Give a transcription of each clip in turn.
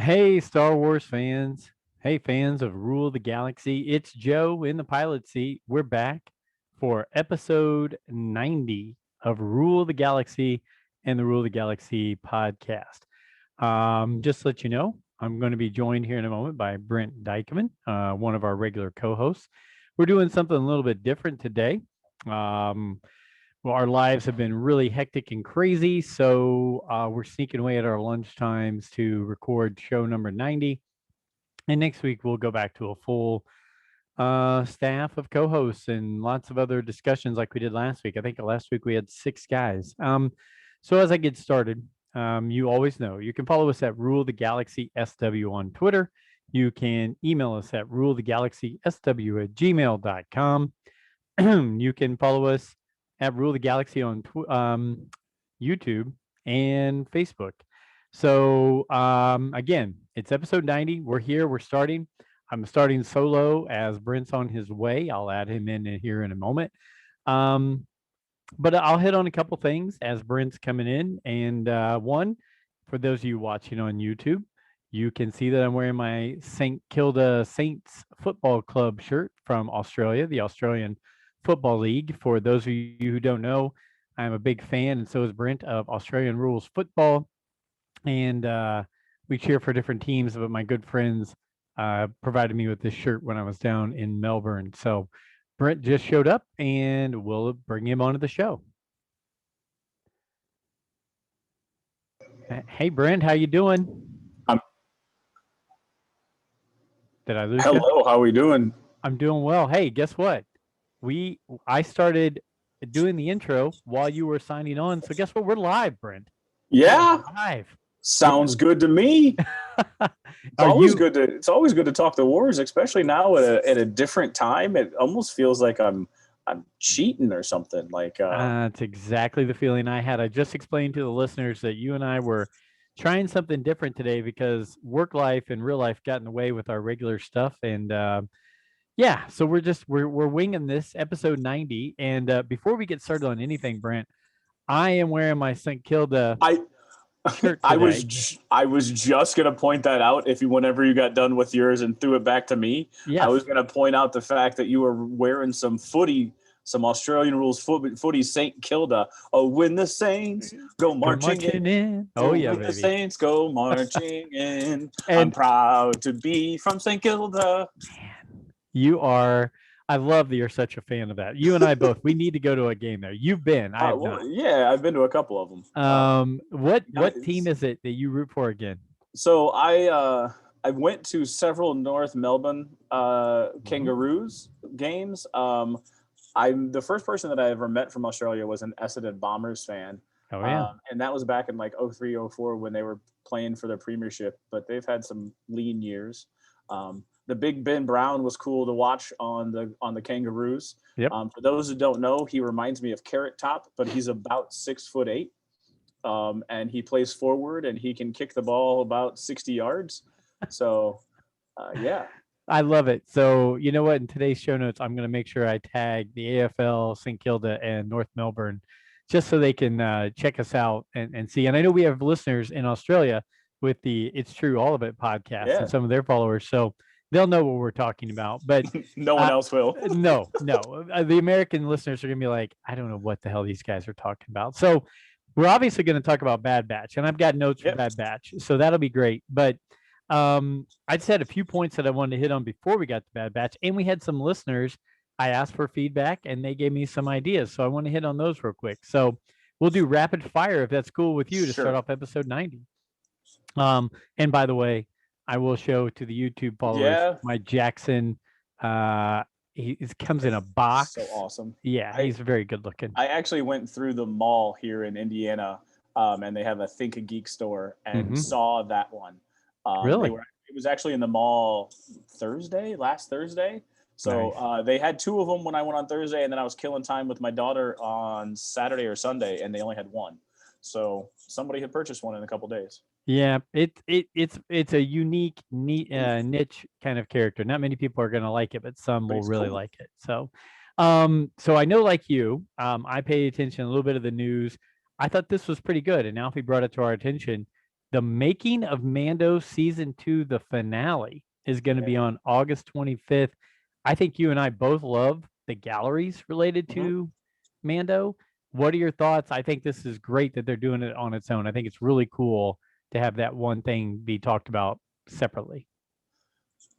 Hey, Star Wars fans. Hey, fans of Rule of the Galaxy. It's Joe in the pilot seat. We're back for episode 90 of Rule of the Galaxy and the Rule of the Galaxy podcast. Just to let you know, I'm going to be joined here in a moment by Brent Dykeman, one of our regular co hosts. We're doing something a little bit different today. Um, well, our lives have been really hectic and crazy, so we're sneaking away at our lunch times to record show number 90. And next week we'll go back to a full staff of co-hosts and lots of other discussions like we did last week. I think last week we had 6 guys. So as I get started, you always know you can follow us at Rule the Galaxy SW on Twitter. You can email us at ruletheGalaxySW@gmail.com. You can follow us at Rule the Galaxy on YouTube and Facebook. So again, it's episode 90. We're here. We're starting. I'm starting solo as Brent's on his way. I'll add him in here in a moment. But I'll hit on a couple things as Brent's coming in. And one, for those of you watching on YouTube, you can see that I'm wearing my St. Kilda Saints Football Club shirt from Australia, the Australian Football League. For those of you who don't know, I'm a big fan, and so is Brent, of Australian rules football. And we cheer for different teams, but my good friends provided me with this shirt when I was down in Melbourne. So Brent just showed up, and we'll bring him onto the show. Hey, Brent, how you doing? Um, Did I lose you? Hello, how are we doing? I'm doing well. Hey, guess what? I started doing the intro while you were signing on. So guess what? We're live, Brent. Yeah, We're live. sounds good to me. Are you? It's always good to talk the wars, especially now at a different time. It almost feels like I'm cheating or something. That's exactly the feeling I had. I just explained to the listeners that you and I were trying something different today because work life and real life got in the way with our regular stuff. And yeah, so we're winging this episode 90. And before we get started on anything, Brent, I am wearing my St. Kilda I shirt today. I was just gonna point that out. If you whenever you got done with yours and threw it back to me, I Yes. was gonna point out the fact that you were wearing some Australian rules footy St. Kilda. Oh, when the Saints go Go marching marching in. in. Oh Oh, yeah, when the baby. Saints go marching in. I'm And proud to be from St. Kilda. man, you are. I love that you're such a fan of that. You and I both. We need to go to a game there. You've been. I have Well, not. yeah, I've been to a couple of them. What team Nice. is it that you root for again? So I went to several North Melbourne Mhm. Kangaroos games. I'm the first person that I ever met from Australia was an Essendon Bombers fan. Oh yeah. And that was back in like 03, 04 when they were playing for their premiership, but they've had some lean years. The Big Ben Brown was cool to watch on the Kangaroos. Yep. For those who don't know, he reminds me of Carrot Top, but he's about 6'8", and he plays forward and he can kick the ball about 60 yards. So, yeah. I love it. So you know what? In today's show notes, I'm going to make sure I tag the AFL, St. Kilda, and North Melbourne, just so they can check us out and see. And I know we have listeners in Australia with the "It's True All of It" podcast and Yeah. some of their followers, so they'll know what we're talking about. But No one uh, else will. no, the American listeners are going to be like, I don't know what the hell these guys are talking about. So we're obviously going to talk about Bad Batch, and I've got notes for Yep. Bad Batch, so that'll be great. But I just had a few points that I wanted to hit on before we got to Bad Batch, and we had some listeners. I asked for feedback, and they gave me some ideas, so I want to hit on those real quick. So we'll do rapid fire if that's cool with you to start Sure. off episode 90. And by the way, I will show to the YouTube followers Yeah. my Jackson. He comes in a box. So awesome. Yeah, I he's very good looking. I actually went through the mall here in Indiana, and they have a Think a Geek store, and Mm-hmm. saw that one. They Really were. It was actually in the mall last Thursday. So nice. they had two of them when I went on Thursday, and then I was killing time with my daughter on Saturday or Sunday, and they only had one. So somebody had purchased one in a couple days. Yeah, it's a unique, neat, niche kind of character. Not many people are going to like it, but some But will he's really cool. like it. So, so I know, like you, I paid attention a little bit of the news. I thought this was pretty good, and Alfie brought it to our attention. The Making of Mando season 2, the finale, is going to be Yeah. on August 25th. I think you and I both love the galleries related Mhm. to Mando. What are your thoughts? I think this is great that they're doing it on its own. I think it's really cool to have that one thing be talked about separately.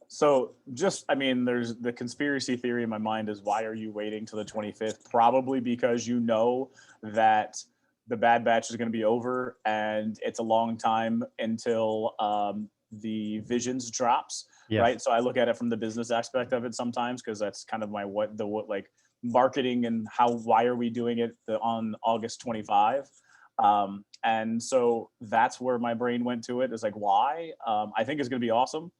So just, I mean, there's the conspiracy theory in my mind is why are you waiting till the 25th? Probably because you know that the Bad Batch is going to be over and it's a long time until the Visions drops, Yes. right? So I look at it from the business aspect of it sometimes because that's kind of my what like marketing and why are we doing it on August 25? And so that's where my brain went to it is like why I think it's going to be awesome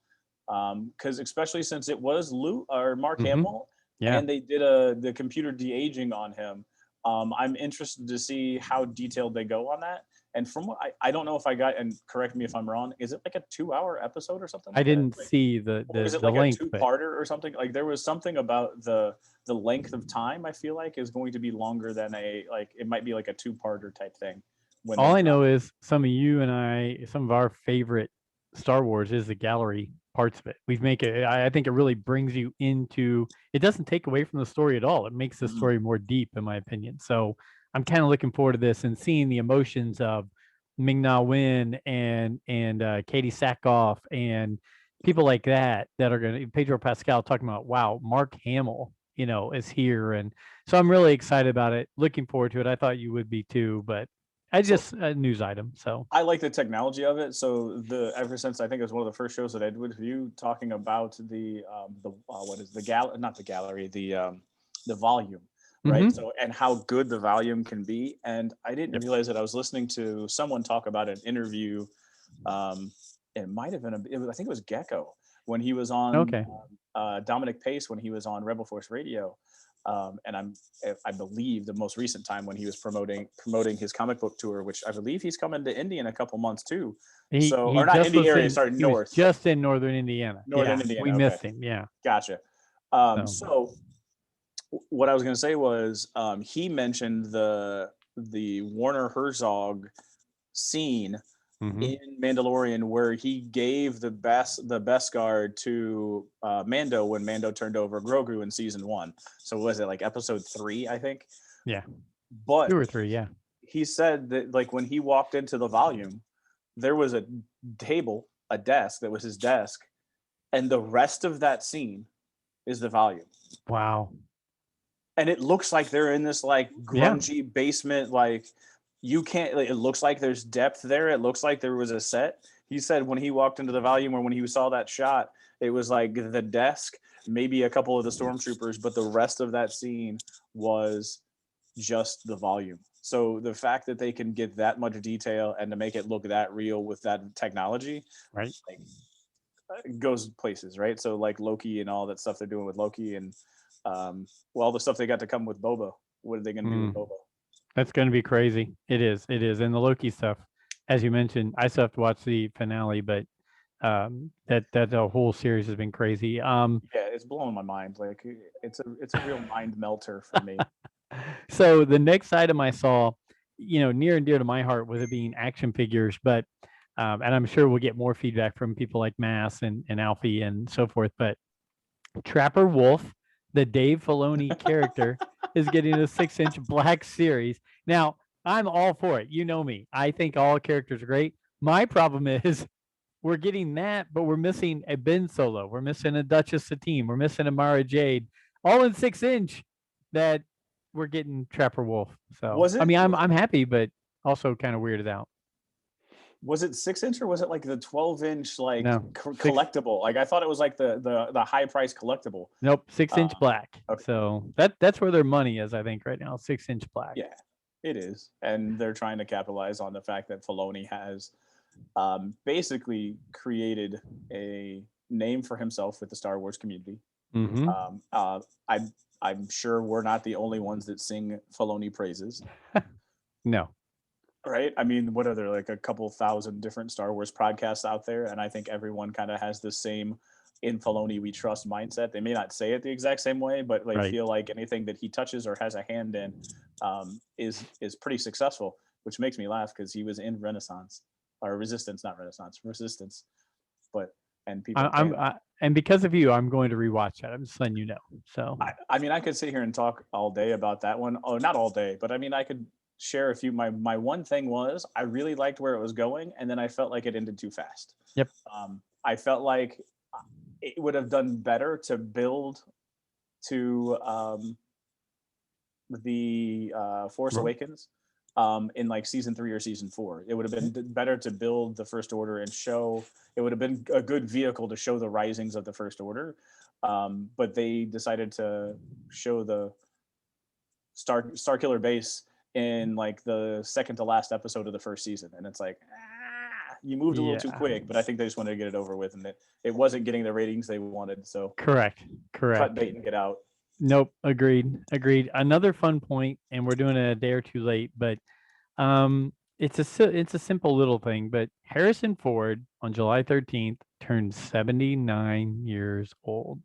because especially since it was Luke or Mark Mm-hmm. Hamill, Yeah. and they did the computer de aging on him. I'm interested to see how detailed they go on that. And from what I don't know if I got, and correct me if I'm wrong, is it like a 2 hour episode or something I like that? didn't Like, see the or is the it the like a length, two but parter or something? Like there was something about the length of time I feel like is going to be longer than a like it might be like a two-parter type thing when they all I drop know it. is some of you and I, some of our favorite Star Wars is the gallery parts of it. We make it. I think it really brings you into. It doesn't take away from the story at all. It makes the Mhm. story more deep, in my opinion. So I'm kind of looking forward to this and seeing the emotions of Ming Na Wen and Katie Sackhoff and people like that are going to Pedro Pascal talking about wow, Mark Hamill, is here, and so I'm really excited about it. Looking forward to it. I thought you would be too, but I So just a news item. So I like the technology of it. So the ever since I think it was one of the first shows that I did with you talking about the what is the gal not the gallery the volume, right? mm-hmm. So and how good the volume can be. And I didn't Yep. realize that I was listening to someone talk about an interview. It might have been I think it was Gecko when he was on Okay. Dominic Pace when he was on Rebel Force Radio. And I believe the most recent time when he was promoting his comic book tour, which I believe he's coming to Indy in a couple months too. So He or not just Indy was area, in sorry, he was North, just in northern Indiana. Northern Yeah. We Indiana. Okay, missed him. Yeah. gotcha. So So what I was going to say was he mentioned the Warner Herzog scene mm-hmm. in Mandalorian where he gave the best guard to Mando when Mando turned over Grogu in season 1. So was it like episode 3, I think? Yeah. Two But or three, yeah. he said that like when he walked into the volume, there was a table, a desk that was his desk, and the rest of that scene is the volume. Wow. And it looks like they're in this like Yeah. grungy basement like you can't like, it looks like there's depth there, it looks like there was a set. He said when he walked into the volume or when he saw that shot it was like the desk, maybe a couple of the stormtroopers, but the rest of that scene was just the volume. So the fact that they can get that much detail and to make it look that real with that technology Right. like goes places, right? So like Loki and all that stuff they're doing with Loki and well, all the stuff they got to come with Boba. What are they going to do with Mm. Boba? That's going to be crazy. It is. It is. And the Loki stuff, as you mentioned, I still have to watch the finale, but that the whole series has been crazy. Yeah, it's blowing my mind. Like it's a real mind melter for me. So the next item I saw, near and dear to my heart, with it being action figures, but and I'm sure we'll get more feedback from people like Mass and Alfie and so forth. But Trapper Wolf, the Dave Filoni character, is getting a 6-inch black series. Now, I'm all for it. You know me. I think all characters are great. My problem is we're getting that, but we're missing a Ben Solo. We're missing a Duchess Satine. We're missing a Mara Jade, all in 6-inch. That we're getting Trapper Wolf. So Was I it mean, I'm happy, but also kind of weirded out. was it 6 inch or was it like the 12 inch like No, six. collectible? Like I thought it was like the high price collectible. Nope, 6-inch Uh, black. okay, So that's where their money is, I think, right now. 6-inch black. yeah, it is, and they're trying to capitalize on the fact that Filoni has basically created a name for himself with the Star Wars community. Mm-hmm. Um, uh, I'm I'm sure we're not the only ones that sing Filoni praises, No. right? I mean, what are there like a couple thousand different Star Wars podcasts out there, and I think everyone kind of has the same "in Filoni we trust" mindset. They may not say it the exact same way, but they Right. feel like anything that he touches or has a hand in is pretty successful, which makes me laugh because he was in Renaissance. or Resistance, not Renaissance, Resistance. But and people I, I'm can. I, and because of you, I'm going to rewatch that. I'm just letting you know. So I mean, I could sit here and talk all day about that one. Oh, not all day, but I mean, I could share a few. My one thing was I really liked where it was going, and then I felt like it ended too fast. yep, I felt like it would have done better to build to the Force Ro- Awakens in like season 3 or season 4. It would have been better to build the First Order and show. It would have been a good vehicle to show the risings of the First Order, but they decided to show the Star Killer base in like the second to last episode of the first season, and it's like you moved a little too yeah, quick. But I think they just wanted to get it over with, and it wasn't getting the ratings they wanted. So correct, cut correct. bait and get out. Nope, agreed, agreed. Another fun point, and we're doing it a day or two late, but it's a simple little thing. But Harrison Ford on July 13th turned 79 years old.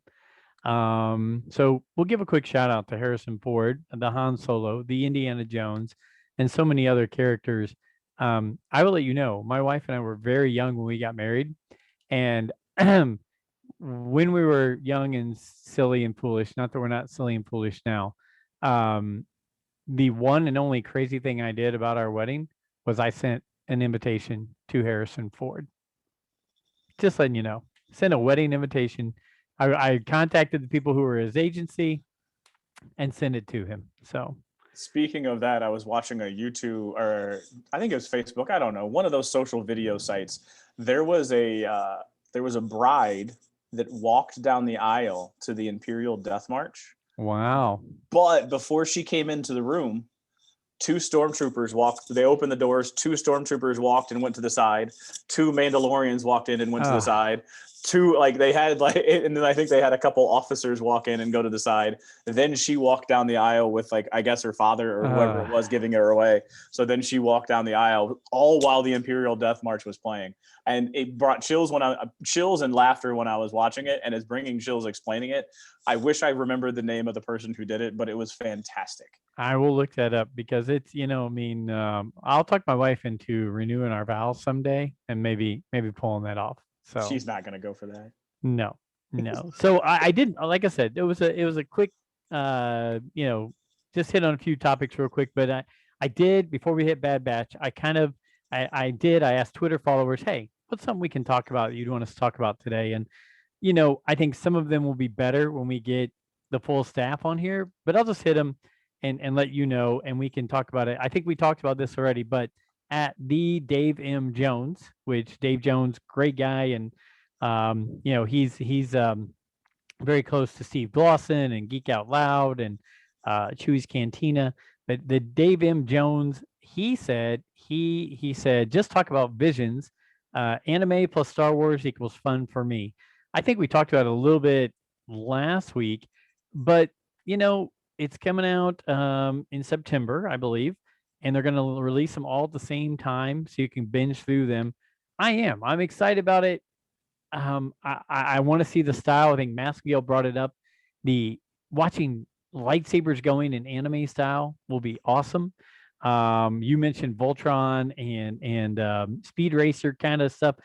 So we'll give a quick shout out to Harrison Ford, the Han Solo, the Indiana Jones, and so many other characters. I will let you know, my wife and I were very young when we got married, and when we were young and silly and foolish, not that we're not silly and foolish now, um, the one and only crazy thing I did about our wedding was I sent an invitation to Harrison Ford. Just letting you know, sent a wedding invitation. I contacted the people who were his agency and sent it to him. So, Speaking of that, I was watching a YouTube, or I think it was Facebook. I don't know, one of those social video sites. There was a bride that walked down the aisle to the Imperial Death March, wow. but before she came into the room, two stormtroopers walked. They opened the doors. Two stormtroopers walked and went to the side. Two Mandalorians walked in and went to the Uh, side. Two, like they had like, and then I think they had a couple officers walk in and go to the side. Then she walked down the aisle with like I guess her father or whoever it was giving her away. So then she walked down the aisle all while the Imperial Death March was playing, and it brought chills and laughter when I was watching it, and it's bringing chills explaining it. I wish I remembered the name of the person who did it, but it was fantastic. I will look that up because it's, I mean, I'll talk my wife into renewing our vows someday and maybe pulling that off. So, She's not going to go for that. no, no. So I didn't, like I said, it was a quick, just hit on a few topics real quick. But I did before we hit Bad Batch. I asked Twitter followers, hey, what's something we can talk about that you'd want us to talk about today? And I think some of them will be better when we get the full staff on here. But I'll just hit them and let you know, and we can talk about it. I think we talked about this already, but at the Dave M. Jones, which Dave Jones, great guy, and he's very close to Steve Dawson and Geek Out Loud and Chewy's Cantina. But the Dave M. Jones, he said just talk about visions. Anime plus Star Wars equals fun for me. I think we talked about it a little bit last week, but it's coming out in September, I believe, and they're going to release them all at the same time so you can binge through them. I'm excited about it. I want to see the style. I think Masquille brought it up. The watching lightsabers going in anime style will be awesome. You mentioned Voltron and Speed Racer kind of stuff.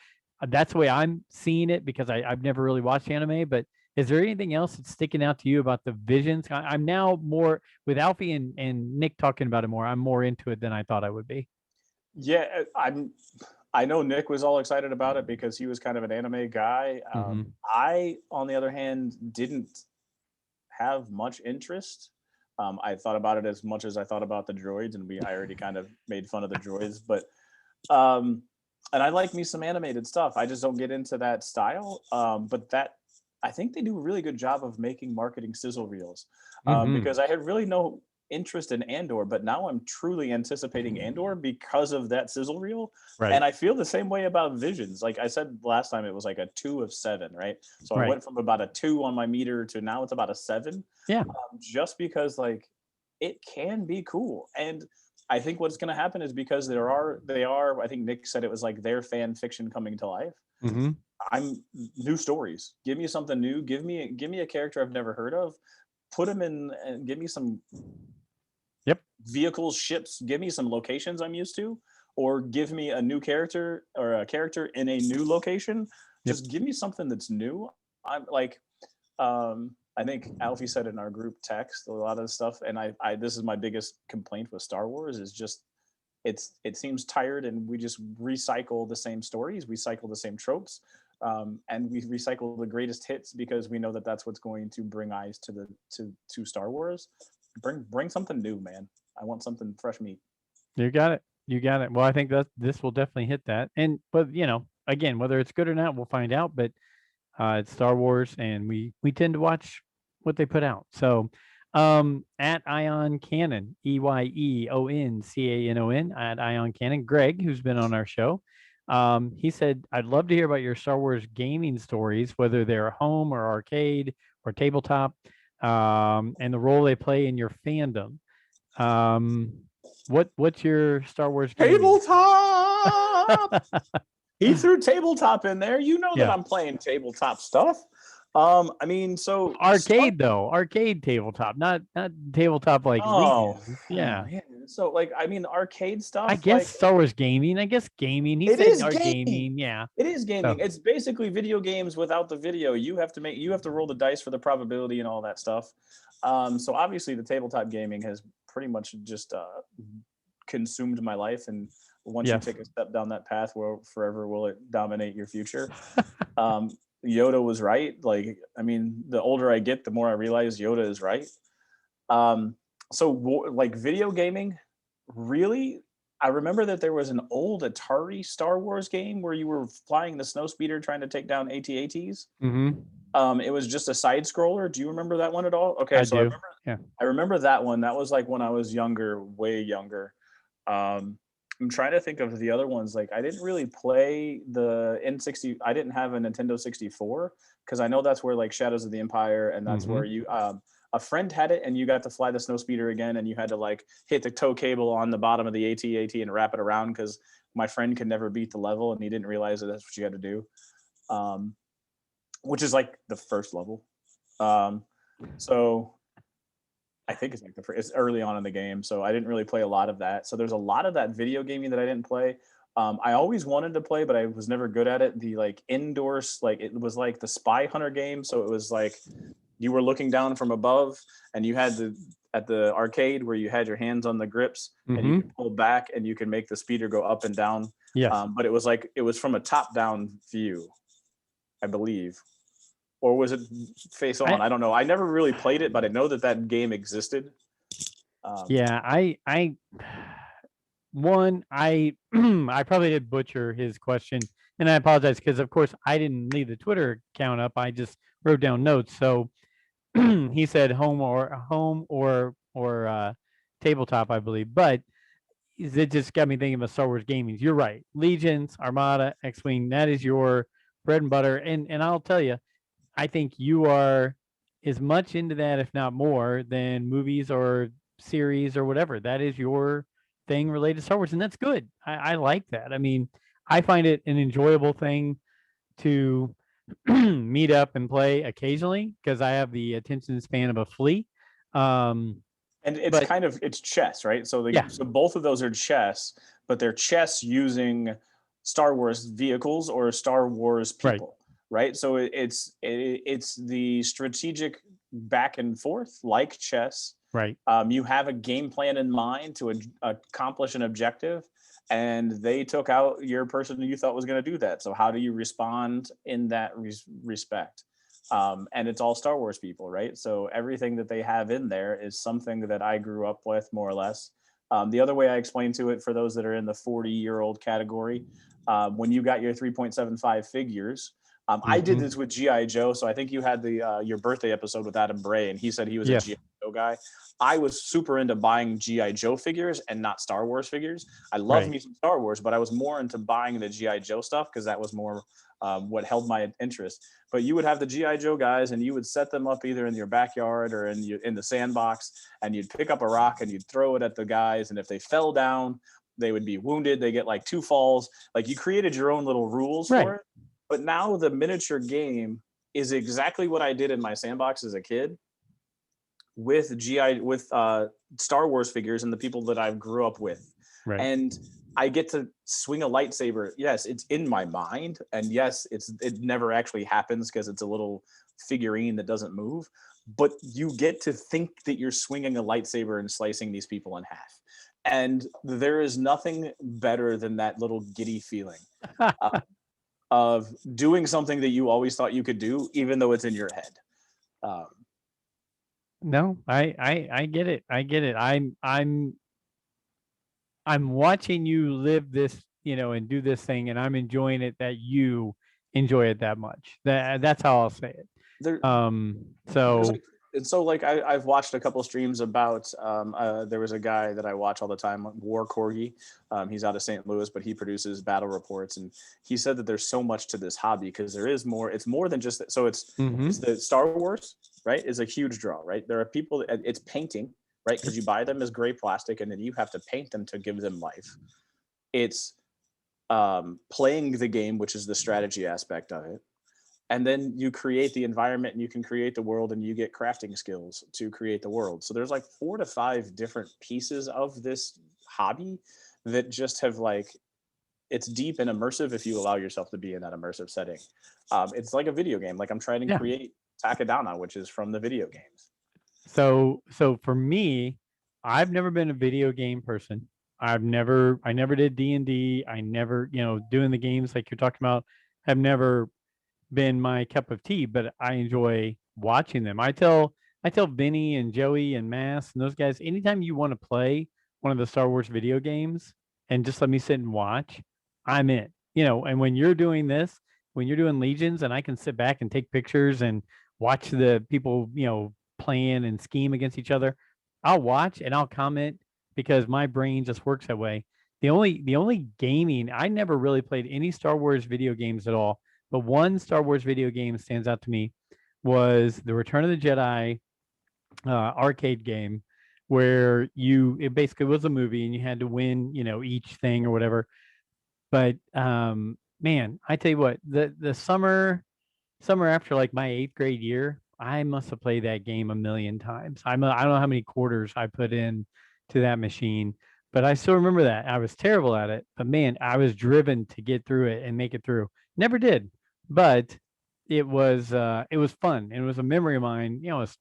That's the way I'm seeing it because I've never really watched anime. But is there anything else that's sticking out to you about the visions? I'm now more with Alfie and Nick talking about it more. I'm more into it than I thought I would be. Yeah, I know Nick was all excited about it because he was kind of an anime guy. Hmm. I, on the other hand, didn't have much interest. I thought about it as much as I thought about the droids, and I already kind of made fun of the droids, but um, and I like me some animated stuff. I just don't get into that style. But that I think they do a really good job of making marketing sizzle reels, Hmm. because I had really no interest in Andor, but now I'm truly anticipating Andor because of that sizzle reel. Right. And I feel the same way about Visions. Like I said last time, it was like a 2 of 7, right? So I Right. went from about a 2 on my meter to now it's about a 7, Yeah. just because like it can be cool. And I think what's going to happen is because they are, I think Nick said it was like their fan fiction coming to life. Hmm. I'm new stories. Give me something new. Give me a character I've never heard of. Put him in and give me some Yep. vehicles, ships. Give me some locations I'm used to. or give me a new character or a character in a new location. Yep. Just give me something that's new. I'm like, I think Alfie said in our group text a lot of the stuff, and I this is my biggest complaint with Star Wars is just it seems tired, and we just recycle the same stories, we cycle the same tropes, and we recycle the greatest hits because we know that that's what's going to bring eyes to the to Star Wars. Bring something new, man. I want something fresh meat. You got it. You got it. Well, I think that this will definitely hit that. And but again, whether it's good or not, we'll find out. But it's Star Wars, and we tend to watch what they put out. So, at Ion Cannon, EYEONCANON, at Ion Cannon, Greg, who's been on our show, he said, "I'd love to hear about your Star Wars gaming stories, whether they're home or arcade or tabletop, and the role they play in your fandom. Um, what's your Star Wars gaming?" Tabletop. He threw tabletop in there. You know that Yeah. I'm playing tabletop stuff. I mean, so Arcade though, arcade tabletop, not tabletop like Oh, Legions. Yeah. man. So like, I mean, arcade I stuff. guess Like, Star Wars gaming. I guess gaming. He it said is our gaming. gaming. Yeah. It is gaming. So It's basically video games without the video. You have to roll the dice for the probability and all that stuff. So obviously, the tabletop gaming has pretty much just consumed my life. And once you yes. take a step down that path, where forever will it dominate your future? Yoda was right. Like, I mean, the older I get, the more I realize Yoda is right. So like video gaming, really, I remember that there was an old Atari Star Wars game where you were flying the snowspeeder trying to take down AT-ATs. It was just a side scroller. Do you remember that one at all? Okay, I so do. Yeah. I remember that one. That was like when I was younger, way younger. I'm trying to think of the other ones. Like, I didn't really play the N60. I didn't have a Nintendo 64 because I know that's where like Shadows of the Empire, and that's where you a friend had it, and you got to fly the snowspeeder again, and you had to like hit the tow cable on the bottom of the AT-AT and wrap it around because my friend could never beat the level, and he didn't realize that that's what you had to do, which is like the first level. So I think it's like it's early on in the game, so I didn't really play a lot of that. So there's a lot of that video gaming that I didn't play. I always wanted to play, but I was never good at it. The like indoors, like it was like the Spy Hunter game. So it was like you were looking down from above, and you had at the arcade where you had your hands on the grips, and you could pull back, and you can make the speeder go up and down. Yes. But it was from a top-down view, I believe. Or was it face on? I don't know. I never really played it, but I know that game existed. Yeah, I I probably did butcher his question, and I apologize because of course I didn't leave the Twitter account up. I just wrote down notes. So he said home or tabletop, I believe. But it just got me thinking about Star Wars gaming. You're right. Legions, Armada, X-Wing, that is your bread and butter. And I'll tell you, I think you are as much into that, if not more, than movies or series or whatever. That is your thing related to Star Wars, and that's good. I like that. I mean, I find it an enjoyable thing to meet up and play occasionally because I have the attention span of a flea. And it's it's chess, right? So so both of those are chess, but they're chess using Star Wars vehicles or Star Wars people. Right. So it's the strategic back and forth like chess. Right. You have a game plan in mind to accomplish an objective, and they took out your person who you thought was going to do that. So how do you respond in that respect? And it's all Star Wars people, right? So everything that they have in there is something that I grew up with, more or less. The other way I explain to it for those that are in the 40-year-old category, when you got your 3.75 figures, I did this with G.I. Joe. So I think you had your birthday episode with Adam Bray, and he said he was a G.I. Joe guy. I was super into buying G.I. Joe figures and not Star Wars figures. I love me some Star Wars, but I was more into buying the G.I. Joe stuff because that was more what held my interest. But you would have the G.I. Joe guys, and you would set them up either in your backyard or in the sandbox, and you'd pick up a rock and you'd throw it at the guys. And if they fell down, they would be wounded. They get like 2 falls. Like, you created your own little rules for it. But now the miniature game is exactly what I did in my sandbox as a kid with Star Wars figures and the people that I grew up with. And I get to swing a lightsaber. Yes, it's in my mind, and yes, it never actually happens because it's a little figurine that doesn't move. But you get to think that you're swinging a lightsaber and slicing these people in half, and there is nothing better than that little giddy feeling uh, of doing something that you always thought you could do, even though it's in your head. Um, No, I get it. I get it. I'm watching you live this, and do this thing, and I'm enjoying it that you enjoy it that much. That's how I'll say it. there, there's So like and so like I've watched a couple streams about there was a guy that I watch all the time, War Corgi. He's out of St. Louis, but he produces battle reports, and he said that there's so much to this hobby because there is more. It's more than just so it's mhm. the Star Wars, right, is a huge draw, right? There are people it's painting, right, because you buy them as gray plastic and then you have to paint them to give them life. It's playing the game, which is the strategy aspect of it, and then you create the environment and you can create the world and you get crafting skills to create the world. So there's like 4 to 5 different pieces of this hobby that just have like it's deep and immersive if you allow yourself to be in that immersive setting. It's like a video game. Like I'm trying to Yeah. create Takadana, which is from the video games. So for me, I've never been a video game person. I never did D&D. I never, doing the games like you're talking about have never been my cup of tea, but I enjoy watching them. I tell Vinny and Joey and Mass and those guys, anytime you want to play one of the Star Wars video games and just let me sit and watch, I'm in. And when you're doing this, when you're doing Legions and I can sit back and take pictures and watch the people, plan and scheme against each other, I'll watch and I'll comment because my brain just works that way. The only gaming, I never really played any Star Wars video games at all, but one Star Wars video game stands out to me was the Return of the Jedi arcade game, where it basically was a movie and you had to win, each thing or whatever. But man, I tell you what, the summer after like my eighth grade year, I must have played that game a million times. I don't know how many quarters I put in to that machine, but I still remember that. I was terrible at it, but man, I was driven to get through it and make it through. Never did, but it was fun. And it was a memory of mine. I was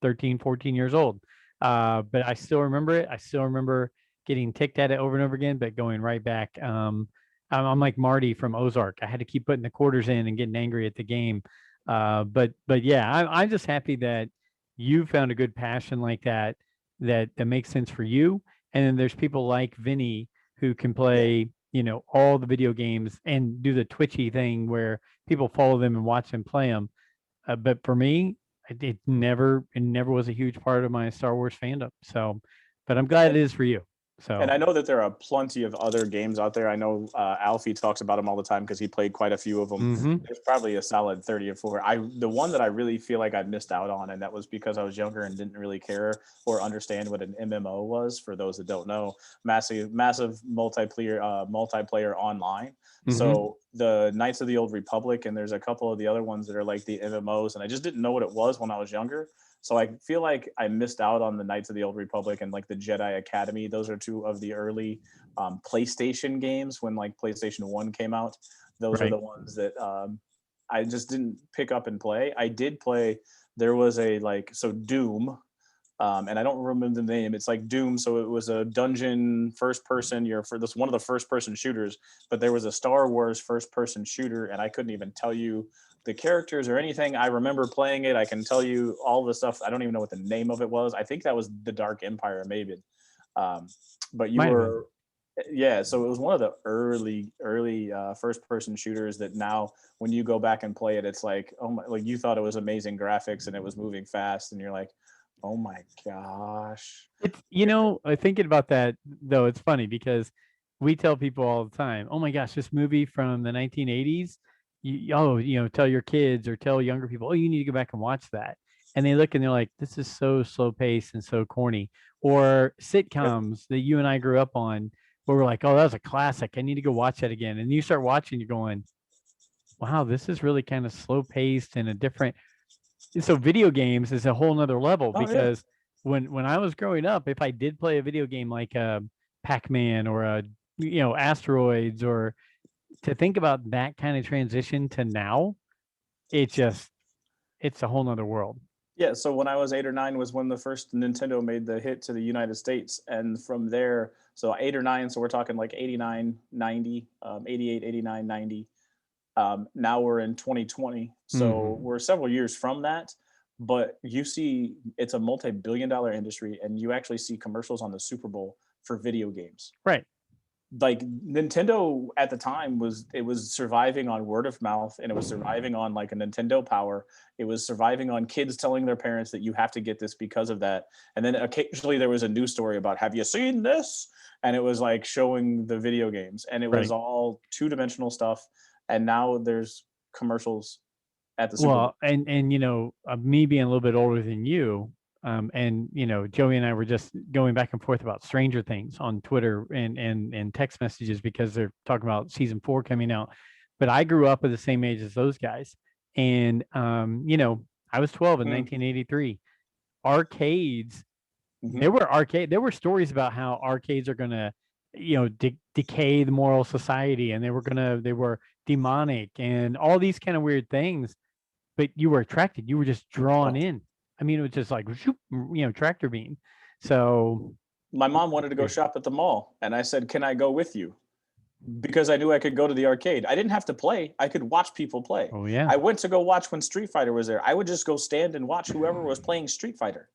13, 14 years old. But I still remember it. I still remember getting ticked at it over and over again, but going right back. I'm like Marty from Ozark. I had to keep putting the quarters in and getting angry at the game. But yeah, I'm just happy that you found a good passion like that, that makes sense for you. And then there's people like Vinny who can Yeah. play, all the video games and do the twitchy thing where people follow them and watch them play them. But for me, it never was a huge part of my Star Wars fandom. So, but I'm glad it is for you. And So, I know that there are plenty of other games out there. I know Alfie talks about them all the time because he played quite a few of them. hmm. There's probably a solid 30 or 4. The one that I really feel like I missed out on, and that was because I was younger and didn't really care or understand what an MMO was. For those that don't know, massive multiplayer online. Hmm. So the Knights of the Old Republic, and there's a couple of the other ones that are like the MMOs, and I just didn't know what it was when I was younger. So I feel like I missed out on the Knights of the Old Republic and like the Jedi Academy. Those are 2 of the early PlayStation games when like PlayStation 1 came out. Those are Right. the ones that I just didn't pick up and play. I did play. There was a like so Doom, and I don't remember the name. It's like Doom, so it was a dungeon first person. You're for this one of the first person shooters, but there was a Star Wars first person shooter, and I couldn't even tell you the characters or anything. I remember playing it. I can tell you all the stuff. I don't even know what the name of it was. I think that was the Dark Empire, maybe. Um, but you Might have been. were, yeah. So it was one of the early first person shooters that now, when you go back and play it, it's like, oh my, like you thought it was amazing graphics and it was moving fast, and you're like, oh my gosh. It's thinking about that though, it's funny because we tell people all the time, "Oh my gosh, this movie from the 1980s, tell your kids or tell younger people, oh, you need to go back and watch that." And they look and they're like, "This is so slow paced and so corny." Or Yep. sitcoms that you and I grew up on, where we're like, "Oh, that was a classic. I need to go watch that again." And you start watching, you're going, "Wow, this is really kind of slow paced and a different." So video games is a whole nother level Oh yeah. because when I was growing up, if I did play a video game like Pac-Man or a asteroids, or to think about that kind of transition to now, it just it's a whole nother world. Yeah, so when I was 8 or 9 was when the first Nintendo made the hit to the United States. And from there, so 8 or 9, so we're talking like 89, 90, 88, 89, 90. Now we're in 2020. So Hmm. we're several years from that. But you see, it's a multi-billion-dollar industry, and you actually see commercials on the Super Bowl for video games. Right. Like Nintendo at the time was surviving on word of mouth, and it was surviving on like a Nintendo Power. It was surviving on kids telling their parents that you have to get this because of that. And then occasionally there was a news story about, have you seen this? And it was like showing the video games, and it was Right. all two-dimensional stuff. And now there's commercials at the Super Bowl. Well, and me being a little bit older than you, and Joey and I were just going back and forth about Stranger Things on Twitter and text messages because they're talking about season 4 coming out. But I grew up at the same age as those guys, and I was 12 in Mm, 1983. Arcades, mhm. there were stories about how arcades are gonna decay the moral society, and they were demonic and all these kind of weird things, but you were attracted. You were just drawn Oh, in. I mean, it was just like, tractor beam. So my mom wanted to go weird. shop at the mall, and I said, "Can I go with you?" Because I knew I could go to the arcade. I didn't have to play. I could watch people play. Oh yeah. I went to go watch when Street Fighter was there. I would just go stand and watch whoever was playing Street Fighter.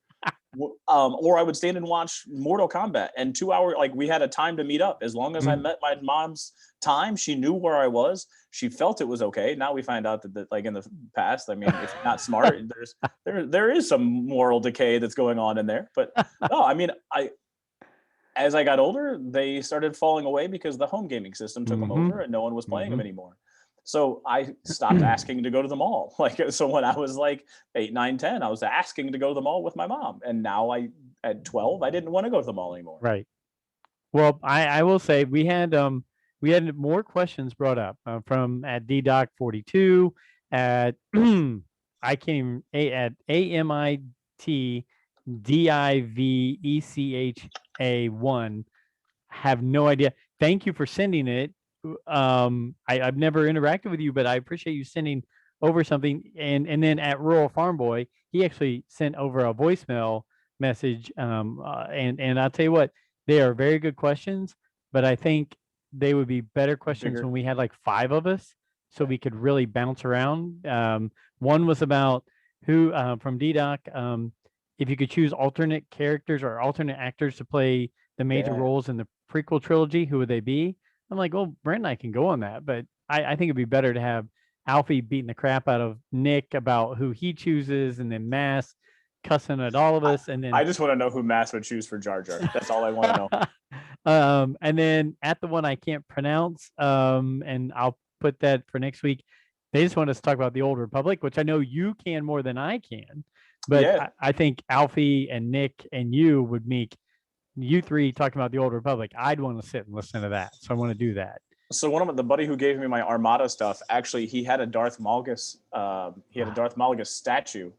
Or I would stand and watch Mortal Kombat. And 2 hour, like we had a time to meet up. As long as I Mm. met my mom's time, she knew where I was. She felt it was okay. Now we find out that like in the past, I mean, if you're not smart, there is some moral decay that's going on in there. But no, I mean, I as I got older, they started falling away because the home gaming system took them over Mm-hmm. and no one was playing them Mm-hmm. anymore. So I stopped asking to go to the mall. Like, so when I was like 8, 9, 10, I was asking to go to the mall with my mom. And now at 12, I didn't want to go to the mall anymore. Right. Well, I will say we had more questions brought up from at DDoc42 at I came at AMITDIVECHA1. Have no idea. Thank you for sending it. I've never interacted with you, but I appreciate you sending over something. And then at Rural Farm Boy, he actually sent over a voicemail message. And I'll tell you what, they are very good questions, but I think they would be better questions when Bigger. we had like 5 of us, so we could really bounce around. One was about who from DDoc, if you could choose alternate characters or alternate actors to play the major Yeah. roles in the prequel trilogy, who would they be? I'm like, well, Brent and I can go on that, but I think it'd be better to have Alfie beating the crap out of Nick about who he chooses, and then Mass cussing at all of I, us, and then I just want to know who Mass would choose for Jar Jar. That's all I want to know. and then at the one I can't pronounce, and I'll put that for next week. They just want us to talk about the Old Republic, which I know you can more than I can, but Yeah. I think Alfie and Nick and you would make you three talking about the Old Republic. I'd want to sit and listen to that, so I want to do that. So one of the buddy who gave me my Armada stuff, actually, he had a Darth Malgus. He had a Darth Malgus statue,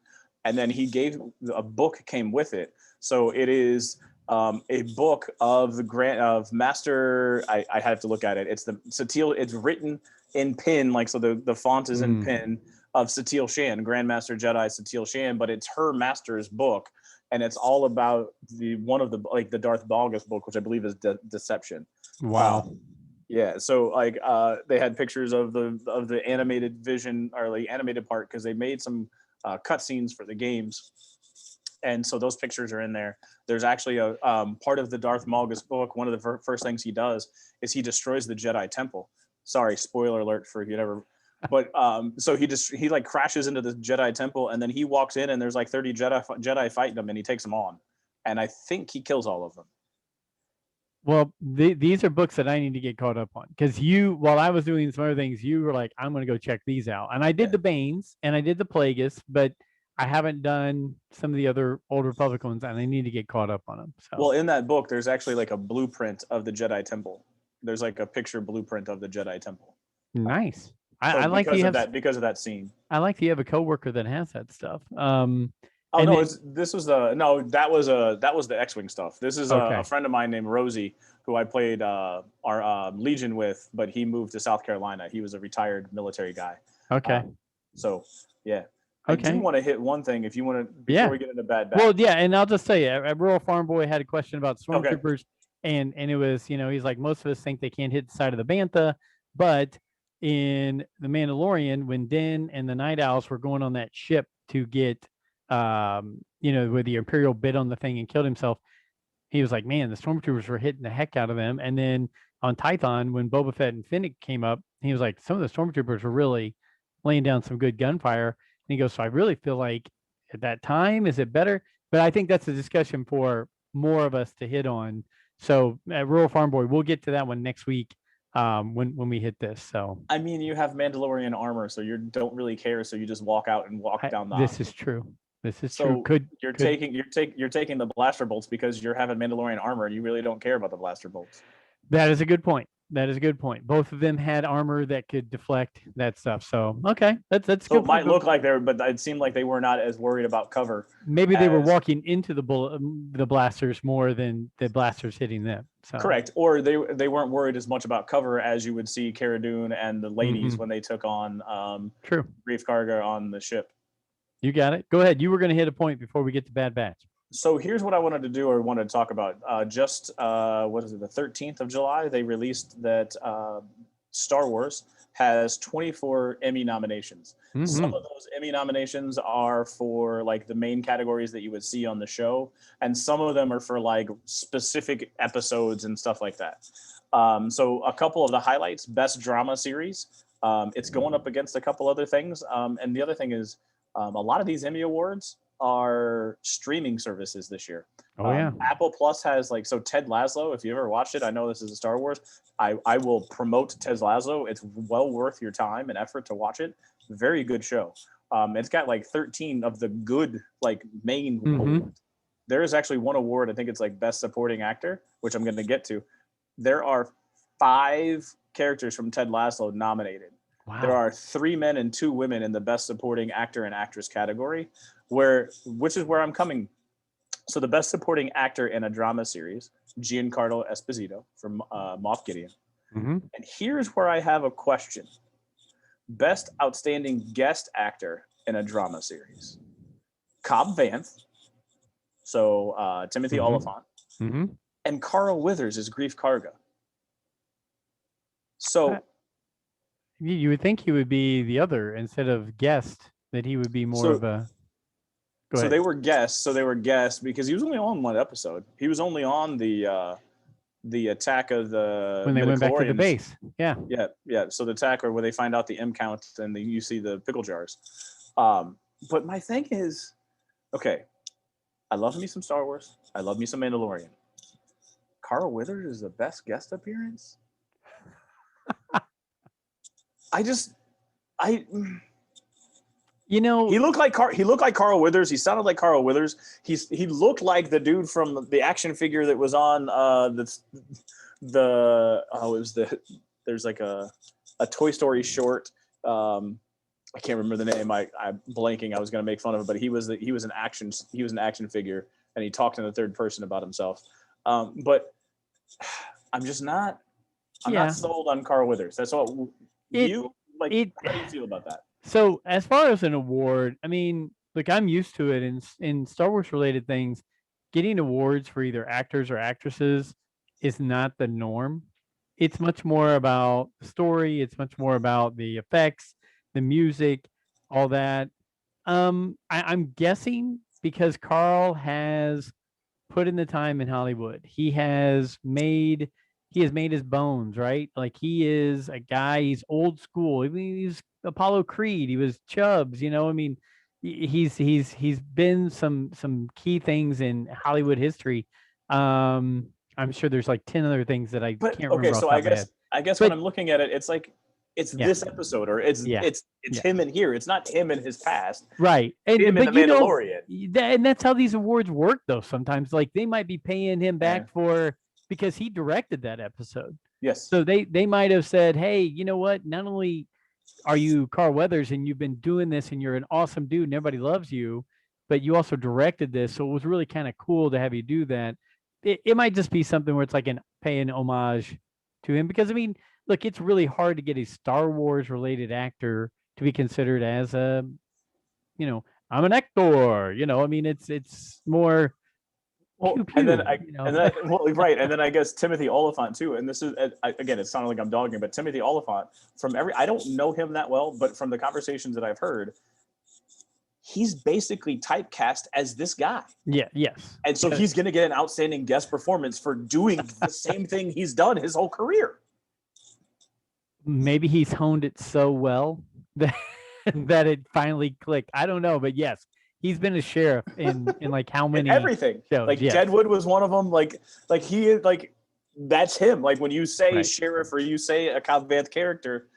and then he gave a book came with it. So it is a book of the grant of Master. I have to look at it. It's the Satil. It's written in pin, like so. The font is in Mm. pin of Satil Shan, Grandmaster Jedi Satil Shan, but it's her master's book, and it's all about the one of the like the Darth Malgus book, which I believe is Deception. Wow. Um, yeah, so like they had pictures of the animated vision or the animated part because they made some cutscenes for the games, and so those pictures are in there. There's actually a part of the Darth Malgus book. One of the first things he does is he destroys the Jedi Temple. Sorry, spoiler alert for if you never. But so he like crashes into the Jedi Temple, and then he walks in, and there's like 30 Jedi fighting him, and he takes them on, and I think he kills all of them. Well, these are books that I need to get caught up on because while I was doing some other things, you were like, I'm going to go check these out. And I did Yeah. the Banes and I did the Plagueis, but I haven't done some of the other Old Republic ones, and I need to get caught up on them. So Well, in that book, there's actually like a blueprint of the Jedi Temple. There's like a picture blueprint of the Jedi Temple. nice. So I like that you have because of that scene. I like that you have a coworker that has that stuff. Oh And no, then this was the no that was the X-wing stuff. This is a okay, friend of mine named Rosie who I played our Legion with, but he moved to South Carolina. He was a retired military guy. Okay. So yeah, I do Okay. want to hit one thing if you want to before Yeah. we get into Bad Batch. Well, yeah, and I'll just say, Rural Farm Boy had a question about Okay. stormtroopers, and it was, he's like, most of us think they can't hit the side of the bantha, but in the Mandalorian, when Din and the Night Owls were going on that ship to get, where the Imperial bit on the thing and killed himself, he was like, man, the stormtroopers were hitting the heck out of them. And then on Tython, when Boba Fett and Finnick came up, he was like, some of the stormtroopers were really laying down some good gunfire. And he goes, so I really feel like at that time, is it better? But I think that's a discussion for more of us to hit on. So at Rural Farm Boy, we'll get to that one next week when we hit this. So I mean, you have Mandalorian armor, so you don't really care. So you just walk out and walk down the. This is true. This is true. So you're taking the blaster bolts because you're having Mandalorian armor, and you really don't care about the blaster bolts. That is a good point. Both of them had armor that could deflect that stuff. So okay, that's So good. it might look like they were, but it seemed like they were not as worried about cover. Maybe they were walking into the blasters more than the blasters hitting them. So. Correct, or they weren't worried as much about cover as you would see Cara Dune and the ladies when they took on True Grief Karga on the ship. You got it. Go ahead. You were going to hit a point before we get to Bad Batch. So here's what I wanted to do or wanted to talk about. What is it? The 13th of July, they released that Star Wars has 24 Emmy nominations. Mm-hmm. Some of those Emmy nominations are for like the main categories that you would see on the show, and some of them are for like specific episodes and stuff like that. So a couple of the highlights: Best Drama Series. It's going up against a couple other things, and the other thing is a lot of these Emmy awards are streaming services this year. Oh yeah. Apple Plus has Ted Lasso. If you ever watched it, I know this is a Star Wars. I will promote Ted Lasso. It's well worth your time and effort to watch it. Very good show. It's got 13 of the good main awards. There is actually one award. I think it's Best Supporting Actor, which I'm going to get to. There are 5 characters from Ted Lasso nominated. Wow. There are 3 men and 2 women in the Best Supporting Actor and Actress category, which is where I'm coming. So the Best Supporting Actor in a Drama Series, Giancarlo Esposito from Moff Gideon. Mm-hmm. And here's where I have a question. Best Outstanding Guest Actor in a Drama Series, Cobb Vanth, so Timothy Oliphant, and Carl Weathers is Grief Karga. So you would think he would be the other instead of guest, that he would be more of a. So they were guests. Because he was only on one episode. He was only on the attack of the when they went back to the base. Yeah. So the attack where they find out the M count and you see the pickle jars. But my thing is, okay, I love me some Star Wars. I love me some Mandalorian. Carl Weathers is the best guest appearance. He looked like Carl Weathers. He sounded like Carl Weathers. He looked like the dude from the action figure that was on there's a Toy Story short. I can't remember the name. I'm blanking. I was going to make fun of it, but he was an action figure, and he talked in the third person about himself. But I'm just not. I'm not sold on Carl Weathers. That's all. How do you feel about that? So as far as an award, I mean, look, I'm used to it in Star Wars related things. Getting awards for either actors or actresses is not the norm. It's much more about the story. It's much more about the effects, the music, all that. I'm guessing because Carl has put in the time in Hollywood. He has made his bones, right? Like he is a guy, he's old school. I mean, he's Apollo Creed, he was Chubbs, I mean, he's been some key things in Hollywood history. I'm sure there's 10 other things that I can't remember. Okay, so I guess when I'm looking at it, it's this episode, or it's him in here. It's not him in his past. Right. And him in the Mandalorian. And that's how these awards work though. Sometimes they might be paying him back because he directed that episode. Yes. So they might have said, hey, you know what? Not only are you Carl Weathers and you've been doing this and you're an awesome dude and everybody loves you, but you also directed this. So it was really kind of cool to have you do that. it might just be something where it's like an paying homage to him because I mean, look, it's really hard to get a Star Wars related actor to be considered as a, you know, I'm an actor. I mean, it's more pew Well, pew. well, right, and then I guess Timothy Oliphant too. And this is again, it sounded like I'm dogging, but Timothy Oliphant, I don't know him that well, but from the conversations that I've heard, he's basically typecast as this guy. Yeah. Yes. And so he's going to get an outstanding guest performance for doing the same thing he's done his whole career. Maybe he's honed it so well that that it finally clicked. I don't know, but yes, he's been a sheriff in like how many everything shows? like yes. Deadwood was one of them. Like he like that's him. Like when you say Right. sheriff or you say a Cobb Vanth character,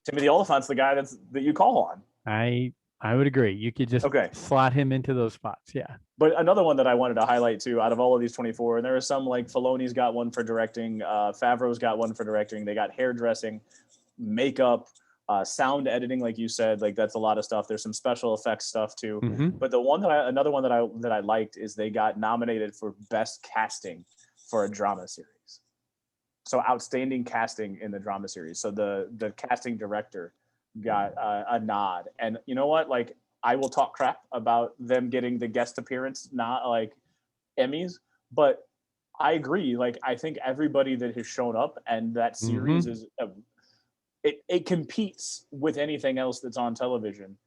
Timothy Oliphant's the guy that you call on. I would agree. You could just slot him into those spots. Yeah. But another one that I wanted to highlight too, out of all of these 24, and there are some like Filoni's got one for directing, Favreau's got one for directing. They got hairdressing, makeup, sound editing, like you said, like that's a lot of stuff. There's some special effects stuff too. Mm-hmm. But another one that I liked is they got nominated for best casting for a drama series. So outstanding casting in the drama series. So the casting director got a nod, and you know what? Like I will talk crap about them getting the guest appearance, not like Emmys, but I agree. Like I think everybody that has shown up and that series is it competes with anything else that's on television,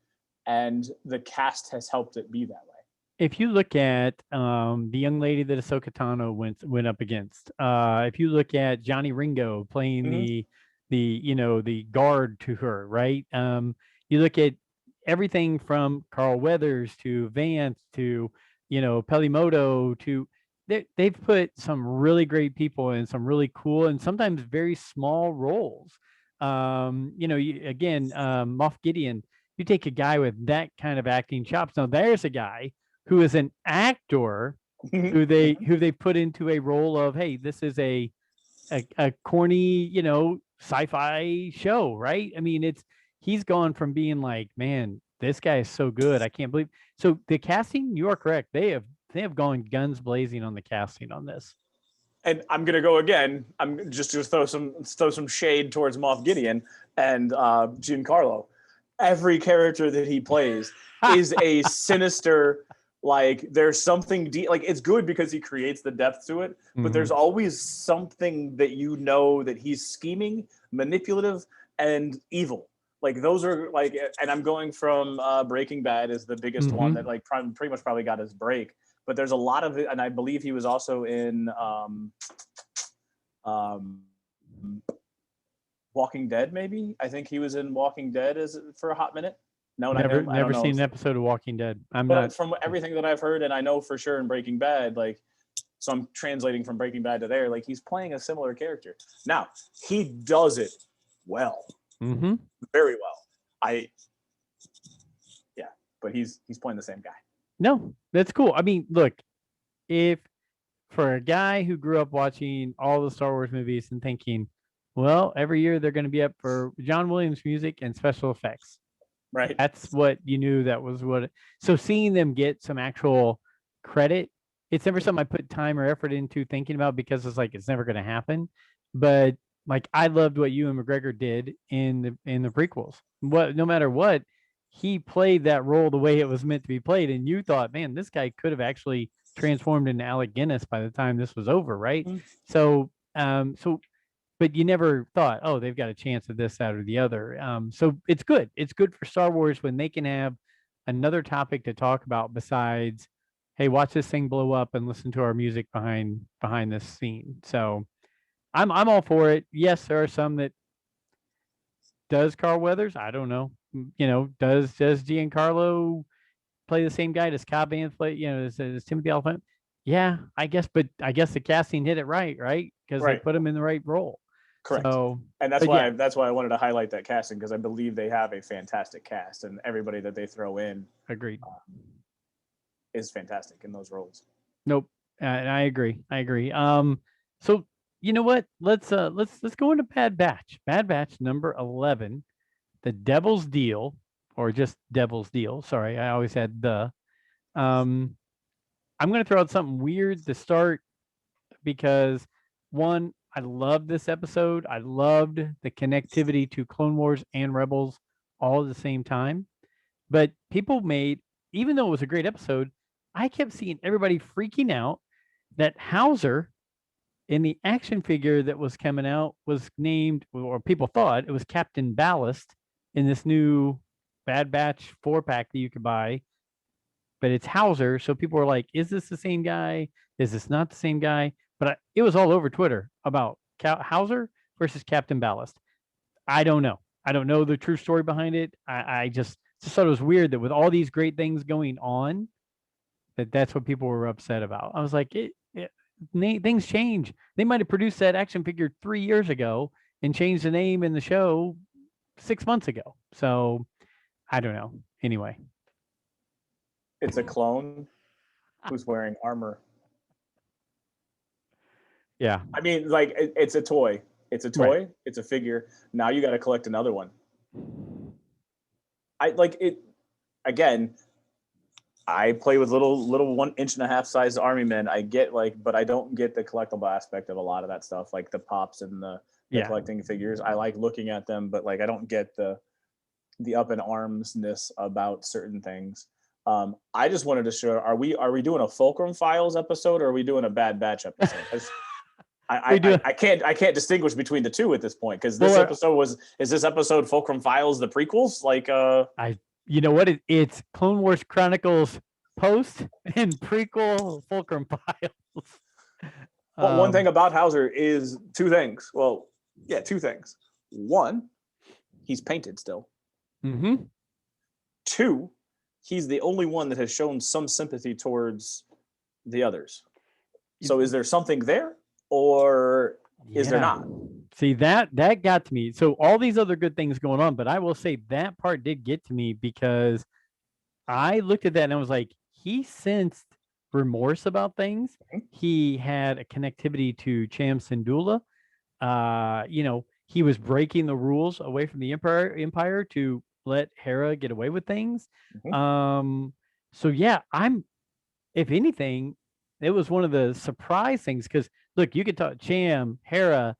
and the cast has helped it be that way. If you look at the young lady that Ahsoka Tano went up against, if you look at Johnny Ringo playing the guard to her, right? You look at everything from Carl Weathers to Vance to Pelimoto to they've put some really great people in some really cool and sometimes very small roles. Again, Moff Gideon, you take a guy with that kind of acting chops. Now there's a guy who is an actor who they put into a role of, hey, this is a corny, sci-fi show, right? I mean, he's gone from being like, man, this guy is so good, I can't believe. So the casting, you are correct. They have gone guns blazing on the casting on this. And I'm gonna go again. I'm just to throw some shade towards Moff Gideon and Giancarlo. Every character that he plays is a sinister. Like there's something deep. Like it's good because he creates the depth to it, but there's always something that that he's scheming, manipulative, and evil. Like those are like, and I'm going from Breaking Bad is the biggest one that like pretty much probably got his break. But there's a lot of it, and I believe he was also in Walking Dead. Maybe I think he was in Walking Dead for a hot minute. No, never seen an episode of Walking Dead. But from everything that I've heard, and I know for sure in Breaking Bad, like, so I'm translating from Breaking Bad to there. Like he's playing a similar character. Now he does it well, very well. But he's playing the same guy. No, that's cool. I mean, look, if for a guy who grew up watching all the Star Wars movies and thinking, well, every year they're going to be up for John Williams music and special effects. Right. That's what you knew that was what. So seeing them get some actual credit, it's never something I put time or effort into thinking about because it's like, it's never going to happen. But like, I loved what Ewan McGregor did in the prequels. No matter what, he played that role the way it was meant to be played. And you thought, man, this guy could have actually transformed into Alec Guinness by the time this was over. Right. So, but you never thought, oh, they've got a chance of this, that, or the other. So it's good. It's good for Star Wars when they can have another topic to talk about besides, hey, watch this thing blow up and listen to our music behind this scene. So I'm all for it. Yes, there are some that does Carl Weathers. I don't know. Does Giancarlo play the same guy? Does Cobb Vanth play? Does Timothy Oliphant? Yeah, I guess. But I guess the casting hit it right? Because they put him in the right role. Correct. So, and that's why I wanted to highlight that casting because I believe they have a fantastic cast and everybody that they throw in. Agreed. Is fantastic in those roles. Nope. And I agree. So you know what? Let's go into Bad Batch. Bad Batch number 11, The Devil's Deal, or just Devil's Deal. Sorry, I always had the. I'm going to throw out something weird to start because one, I loved this episode. I loved the connectivity to Clone Wars and Rebels all at the same time. But people made, even though it was a great episode, I kept seeing everybody freaking out that Hauser in the action figure that was coming out was named, or people thought it was Captain Ballast in this new Bad Batch 4-pack that you could buy, but it's Hauser. So people were like, is this the same guy? Is this not the same guy? But it was all over Twitter about Hauser versus Captain Ballast. I don't know. I don't know the true story behind it. I just thought it was weird that with all these great things going on, that's what people were upset about. I was like, things change. They might have produced that action figure 3 years ago and changed the name in the show 6 months ago. So I don't know. Anyway, It's a clone who's wearing armor. yeah. I mean, like it's a toy. It's a toy. Right. It's a figure. Now you got to collect another one. I like it. Again, I play with little 1.5-inch size army men. I get but I don't get the collectible aspect of a lot of that stuff, like the pops and the collecting figures. I like looking at them, but I don't get the up in armsness about certain things. I just wanted to show: are we doing a Fulcrum Files episode, or are we doing a Bad Batch episode? I can't distinguish between the two at this point, because this is this episode Fulcrum Files the prequels? You know what? It's Clone Wars Chronicles post and prequel Fulcrum Files. Well, one thing about Hauser is two things. Well, yeah, two things. One, he's painted still. Mm-hmm. Two, he's the only one that has shown some sympathy towards the others. So is there something there, or is there not? See, that got to me. So all these other good things going on, but I will say that part did get to me, because I looked at that and I was like, he sensed remorse about things. Mm-hmm. He had a connectivity to Cham Syndulla. He was breaking the rules away from the Empire to let Hera get away with things. Mm-hmm. So yeah, if anything, it was one of the surprise things, because look, you could talk Cham, Hera,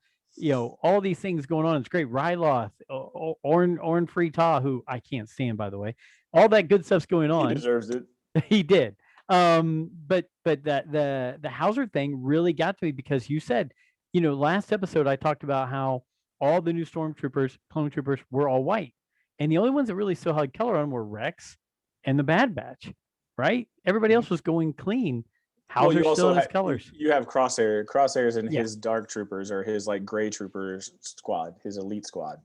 all these things going on. It's great. Ryloth, Orn Free Ta, who I can't stand, by the way. All that good stuff's going on. He deserves it. He did. But that the Hauser thing really got to me, because you said, last episode I talked about how all the new stormtroopers, clone troopers, were all white, and the only ones that really still had color on were Rex and the Bad Batch, right? Everybody else was going clean. Hauser still in his colors. You have Crosshairs and his dark troopers, or his gray troopers squad, his elite squad.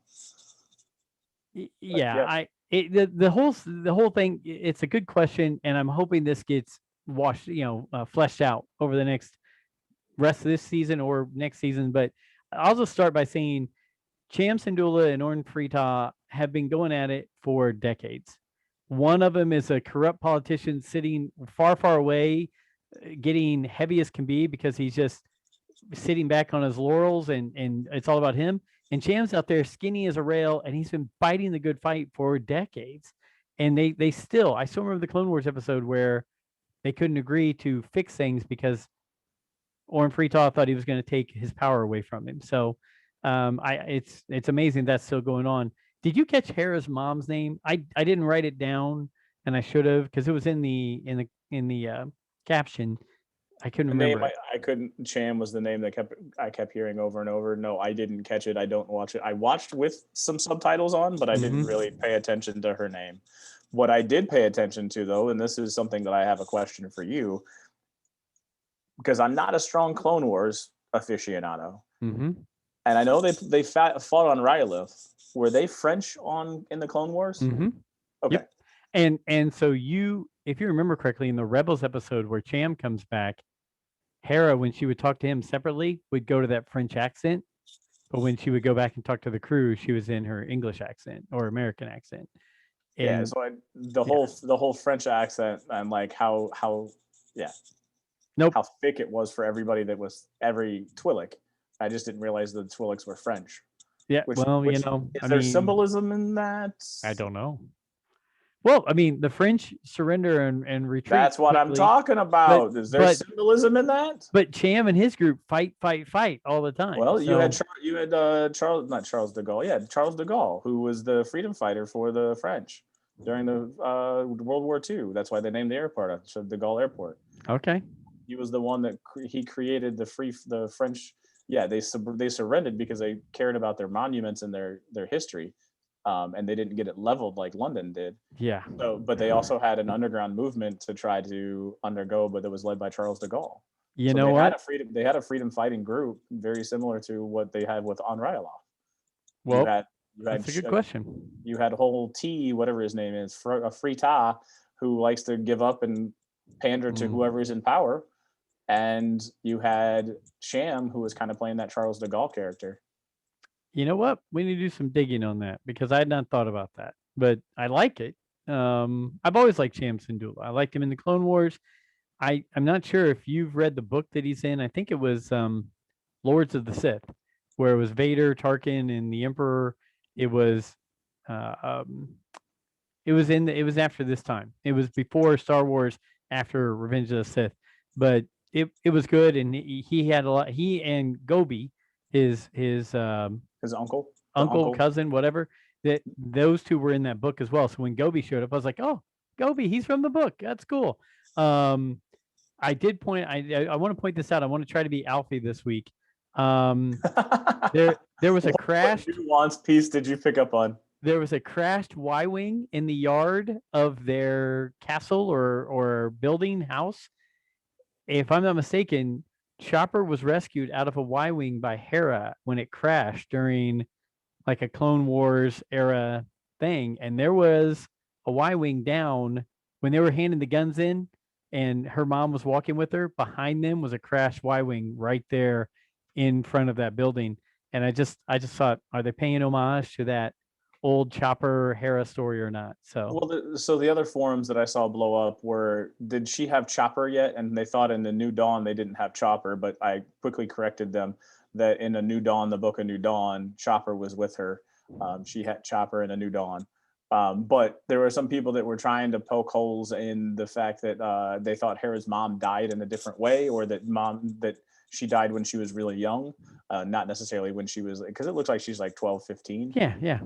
The whole thing, it's a good question, and I'm hoping this gets fleshed out over the next rest of this season or next season. But I'll just start by saying Cham Syndulla and Orn Free Ta have been going at it for decades. One of them is a corrupt politician sitting far away, getting heavy as can be, because he's just sitting back on his laurels, and it's all about him. And Cham's out there skinny as a rail, and he's been fighting the good fight for decades. And I still remember the Clone Wars episode where they couldn't agree to fix things because Orn Free Ta thought he was going to take his power away from him. So it's amazing that's still going on. Did you catch Hera's mom's name? I didn't write it down, and I should have, because it was in the caption. I couldn't remember. I couldn't. Cham was the name that I kept hearing over and over. No, I didn't catch it. I don't watch it. I watched with some subtitles on, but I didn't really pay attention to her name. What I did pay attention to, though, and this is something that I have a question for you, because I'm not a strong Clone Wars aficionado, and I know they fought on Rylith. Were they French in the Clone Wars? Mm-hmm. Okay. Yep. And so if you remember correctly, in the Rebels episode where Cham comes back, Hera, when she would talk to him separately, would go to that French accent, but when she would go back and talk to the crew, she was in her English accent or American accent. And, so the whole French accent, and how thick it was for everybody that was every Twi'lek. I just didn't realize the Twi'leks were French. Yeah, is there symbolism in that? I don't know. Well, I mean, the French surrender and retreat That's what I'm quickly, talking but about. Is there but symbolism in that? but Cham and his group fight, fight, fight all the time. Well, So you had Charles, not Charles de Gaulle, yeah, Charles de Gaulle, who was the freedom fighter for the French during the World War II. That's why they named the airport after de Gaulle Airport. okay, He was the one that he created the French. Yeah, they surrendered because they cared about their monuments and their history, and they didn't get it leveled like London did. yeah. So, but they also had an underground movement to try to undergo, but it was led by Charles de Gaulle. You So know what? they had a freedom fighting group very similar to what they had with Henri Lotto. You Well, had that's a good question. you had whole T, whatever his name is, a Frita, who likes to give up and pander to Mm. whoever's in power, and you had Cham, who was kind of playing that Charles de Gaulle character. You know what? We need to do some digging on that because I had not thought about that, but I like it. I've always liked Cham Syndulla. I liked him in the Clone Wars. I'm not sure if you've read the book that he's in. I think it was Lords of the Sith, where it was Vader, Tarkin, and the Emperor. It was uh, um, it was after this time. It was before Star Wars, after Revenge of the Sith, but it was good, and he had a lot. He and Gobi, his His uncle, the uncle, uncle. cousin, whatever, that those two were in that book as well. So when Gobi showed up, I was like, oh, Gobi, he's from the book. That's cool. Um, I did point. I want to point this out. I want to try to be Alfie this week. Um, there was a What crashed nuanced piece did you pick up on? there was a crashed Y-wing in the yard of their castle or building house. If I'm not mistaken, Chopper was rescued out of a Y-wing by Hera when it crashed during like a Clone Wars era thing, and there was a Y-wing down when they were handing the guns in, and her mom was walking with her. Behind them was a crashed Y-wing right there in front of that building, and I just thought, are they paying homage to that old Chopper Hera story or not? So Well, so the other forums that I saw blow up were, did she have Chopper yet? And they thought in the New Dawn they didn't have Chopper, but I quickly corrected them that in a New Dawn, the book of New Dawn, Chopper was with her. She had Chopper in a New Dawn. But there were some people that were trying to poke holes in the fact that they thought Hera's mom died in a different way, or that she died when she was really young, not necessarily when she was, because it looks like she's like 12, 15. yeah, yeah.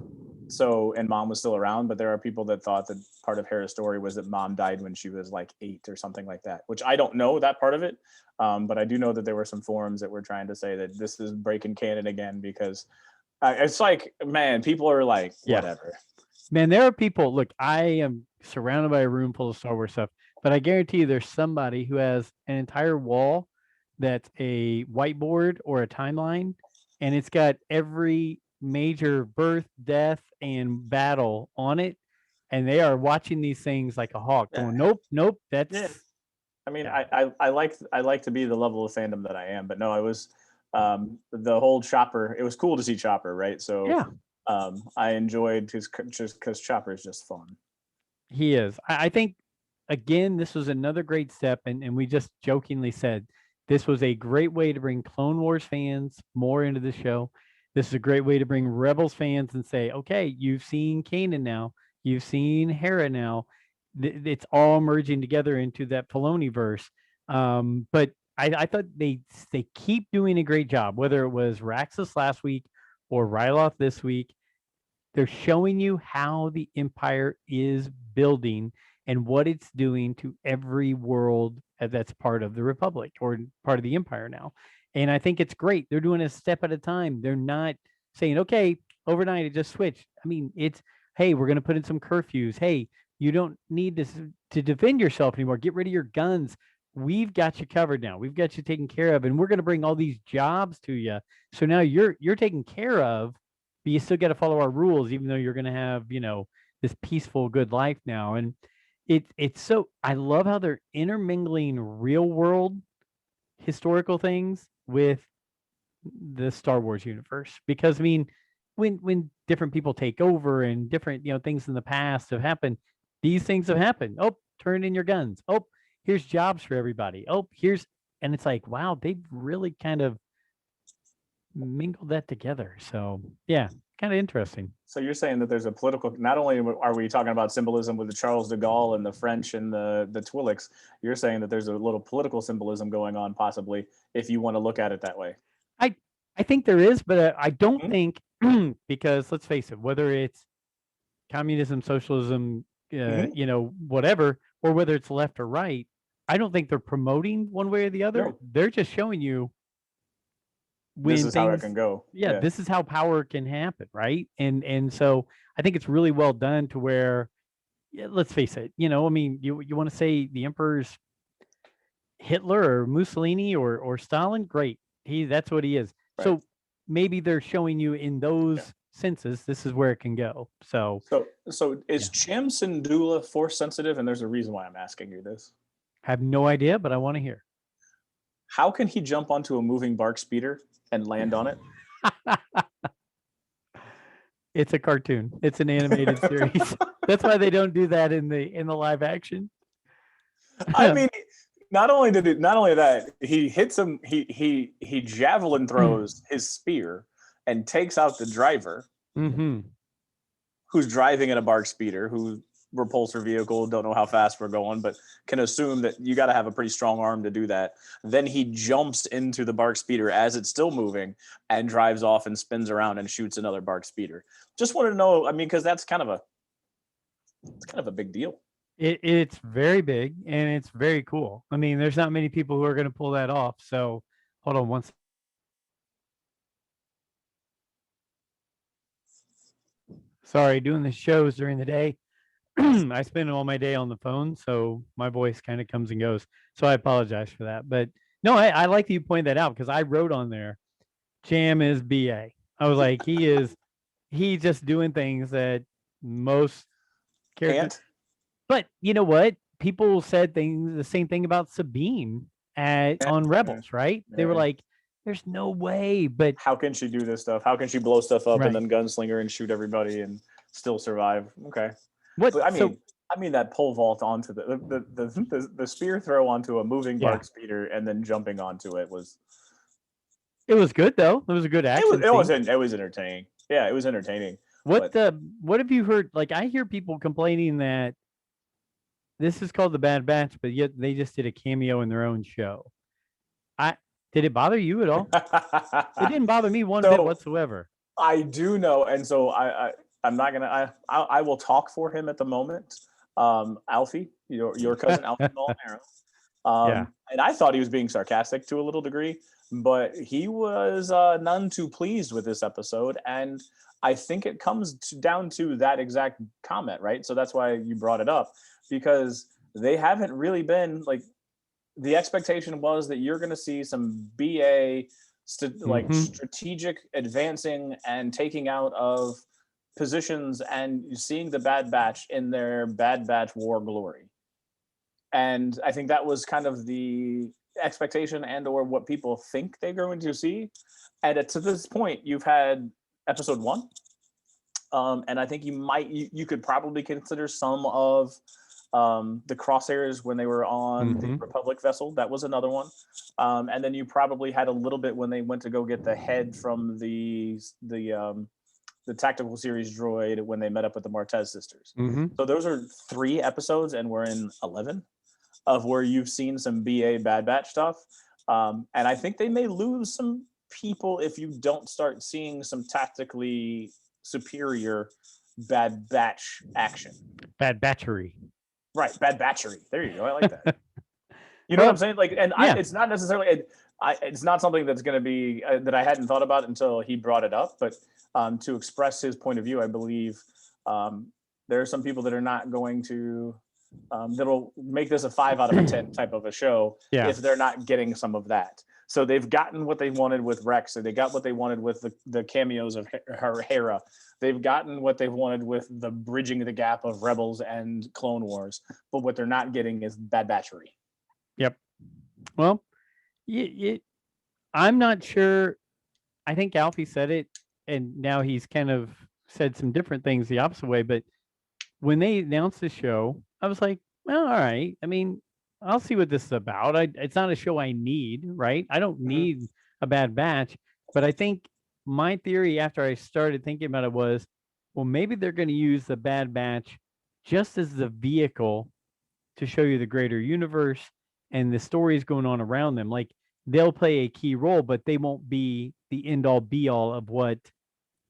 So, and mom was still around, but there are people that thought that part of Hera's story was that mom died when she was like 8 or something like that, which I don't know that part of it. But I do know that there were some forums that were trying to say that this is breaking canon again, because it's like, man, people are like, Yeah. whatever. Man, there are people. Look, I am surrounded by a room full of Star Wars stuff, but I guarantee you there's somebody who has an entire wall that's a whiteboard or a timeline, and it's got every major birth, death, and battle on it. And they are watching these things like a hawk, going, nope, nope, that's Yeah. I mean, yeah. I like to be the level of fandom that I am, but no, I was the whole Chopper. It was cool to see Chopper, right? So Yeah, I enjoyed because Chopper is just fun. he is. I think again, this was another great step, and we just jokingly said this was a great way to bring Clone Wars fans more into the show. This is a great way to bring Rebels fans and say, okay, you've seen Kanan now, you've seen Hera now. It's all merging together into that Filoni verse. But I thought they keep doing a great job, whether it was Raxus last week or Ryloth this week. They're showing you how the empire is building and what it's doing to every world that's part of the republic or part of the empire now. And I think it's great. They're doing a step at a time. They're not saying, okay, overnight it just switched. I mean, it's, hey, we're going to put in some curfews. Hey, you don't need this to defend yourself anymore. Get rid of your guns. We've got you covered now. We've got you taken care of, and we're going to bring all these jobs to you. So now you're taken care of, but you still got to follow our rules, even though you're going to have, this peaceful, good life now. And it's so, I love how they're intermingling real world historical things with the Star Wars universe. Because I mean, when different people take over and different, things in the past have happened, these things have happened. Oh, turn in your guns. Oh, here's jobs for everybody. Oh, and it's like, wow, they've really kind of mingled that together. So yeah, kind of interesting. So you're saying that there's a political. Not only are we talking about symbolism with the Charles de Gaulle and the French and the Twilix, you're saying that there's a little political symbolism going on, possibly, if you want to look at it that way. I I think there is, but I don't Mhm. think because let's face it, whether it's communism, socialism, Mhm. whatever, or whether it's left or right, I don't think they're promoting one way or the other. No, They're just showing you this when is how it things, can go. yeah, Yeah. this is how power can happen, right? And so I think it's really well done to where, yeah, let's face it, I mean, you want to say the emperor's Hitler or Mussolini or Stalin, great. That's what he is. Right. So maybe they're showing you in Yeah. those senses, this is where it can go. So So is yeah, Cham Syndulla force sensitive? And there's a reason why I'm asking you this. I have no idea, but I want to hear. How can he jump onto a moving bark speeder and land on it? It's a cartoon. It's an animated series. That's why they don't do that in the live action. I mean, not only that, he hits him. He javelin throws his spear and takes out the driver, Mm-hmm. who's driving in a bark speeder, who repulsor vehicle, don't know how fast we're going, but can assume that you got to have a pretty strong arm to do that. Then he jumps into the bark speeder as it's still moving and drives off and spins around and shoots another bark speeder. Just wanted to know, I mean, because that's kind of a big deal. It's very big and it's very cool. I mean, there's not many people who are going to pull that off. So hold on one. Sorry, doing the shows during the day. I spend all my day on the phone, so my voice kind of comes and goes. So I apologize for that. But no, I like that you point that out because I wrote on there, Cham is BA. I was like, he's just doing things that most characters. Can't. But you know what? People said the same thing about Sabine on Yeah. Rebels, right? They were Yeah. like, "There's no way," but How can she do this stuff? How can she blow stuff up and right. then gunslinger and shoot everybody and still survive? Okay, What? but So I mean that pole vault onto the spear throw onto a moving yeah, bark speeder and then jumping onto it was it was good though. It was a good action scene. it was entertaining. Yeah, it was entertaining. What But the? What have you heard? Like I hear people complaining that this is called the Bad Batch, but yet they just did a cameo in their own show. I did it bother you at all? It didn't bother me one bit so whatsoever. I do know, and so I'm not gonna I will talk for him at the moment. Alfie, your cousin Alfie Molinaro. Yeah. And I thought he was being sarcastic to a little degree, but he was none too pleased with this episode. And I think it comes down to that exact comment, right? So that's why you brought it up, because they haven't really been like the expectation was that you're going to see some BA like Mm-hmm. strategic advancing and taking out of positions and seeing the Bad Batch in their Bad Batch war glory. And I think that was kind of the expectation and or what people think they're going to see. And to this point, you've had episode one, and I think you could probably consider some of the crosshairs when they were on the Mm-hmm. Republic vessel. That was another one, and then you probably had a little bit when they went to go get the head from the tactical series droid when they met up with the Martez sisters. Mm-hmm. So those are 3 episodes, and we're in 11 of where you've seen some BA Bad Batch stuff. And I think they may lose some people if you don't start seeing some tactically superior Bad Batch action. Bad Batchery. Right, Bad Batchery. There you go. I like that. You know what I'm Well, saying? Like, and yeah. it's not necessarily. It's not something that's going to be that I hadn't thought about until he brought it up. But to express his point of view, I believe there are some people that are not going to that'll make this a 5 out of 10 type of a show Yeah. if they're not getting some of that. So they've gotten what they wanted with Rex, and they got what they wanted with the cameos of Hera. They've gotten what they've wanted with the bridging the gap of Rebels and Clone Wars. But what they're not getting is Bad Batchery. Yep. Well, I'm not sure. I think Alfie said it, and now he's kind of said some different things the opposite way. But when they announced the show, I was like, well, all right. I mean, I'll see what this is about. It's not a show I need, right? I don't need a Bad Batch, but I think my theory after I started thinking about it was, well, maybe they're going to use the Bad Batch just as the vehicle to show you the greater universe and the stories going on around them. Like they'll play a key role, but they won't be the end all be all of what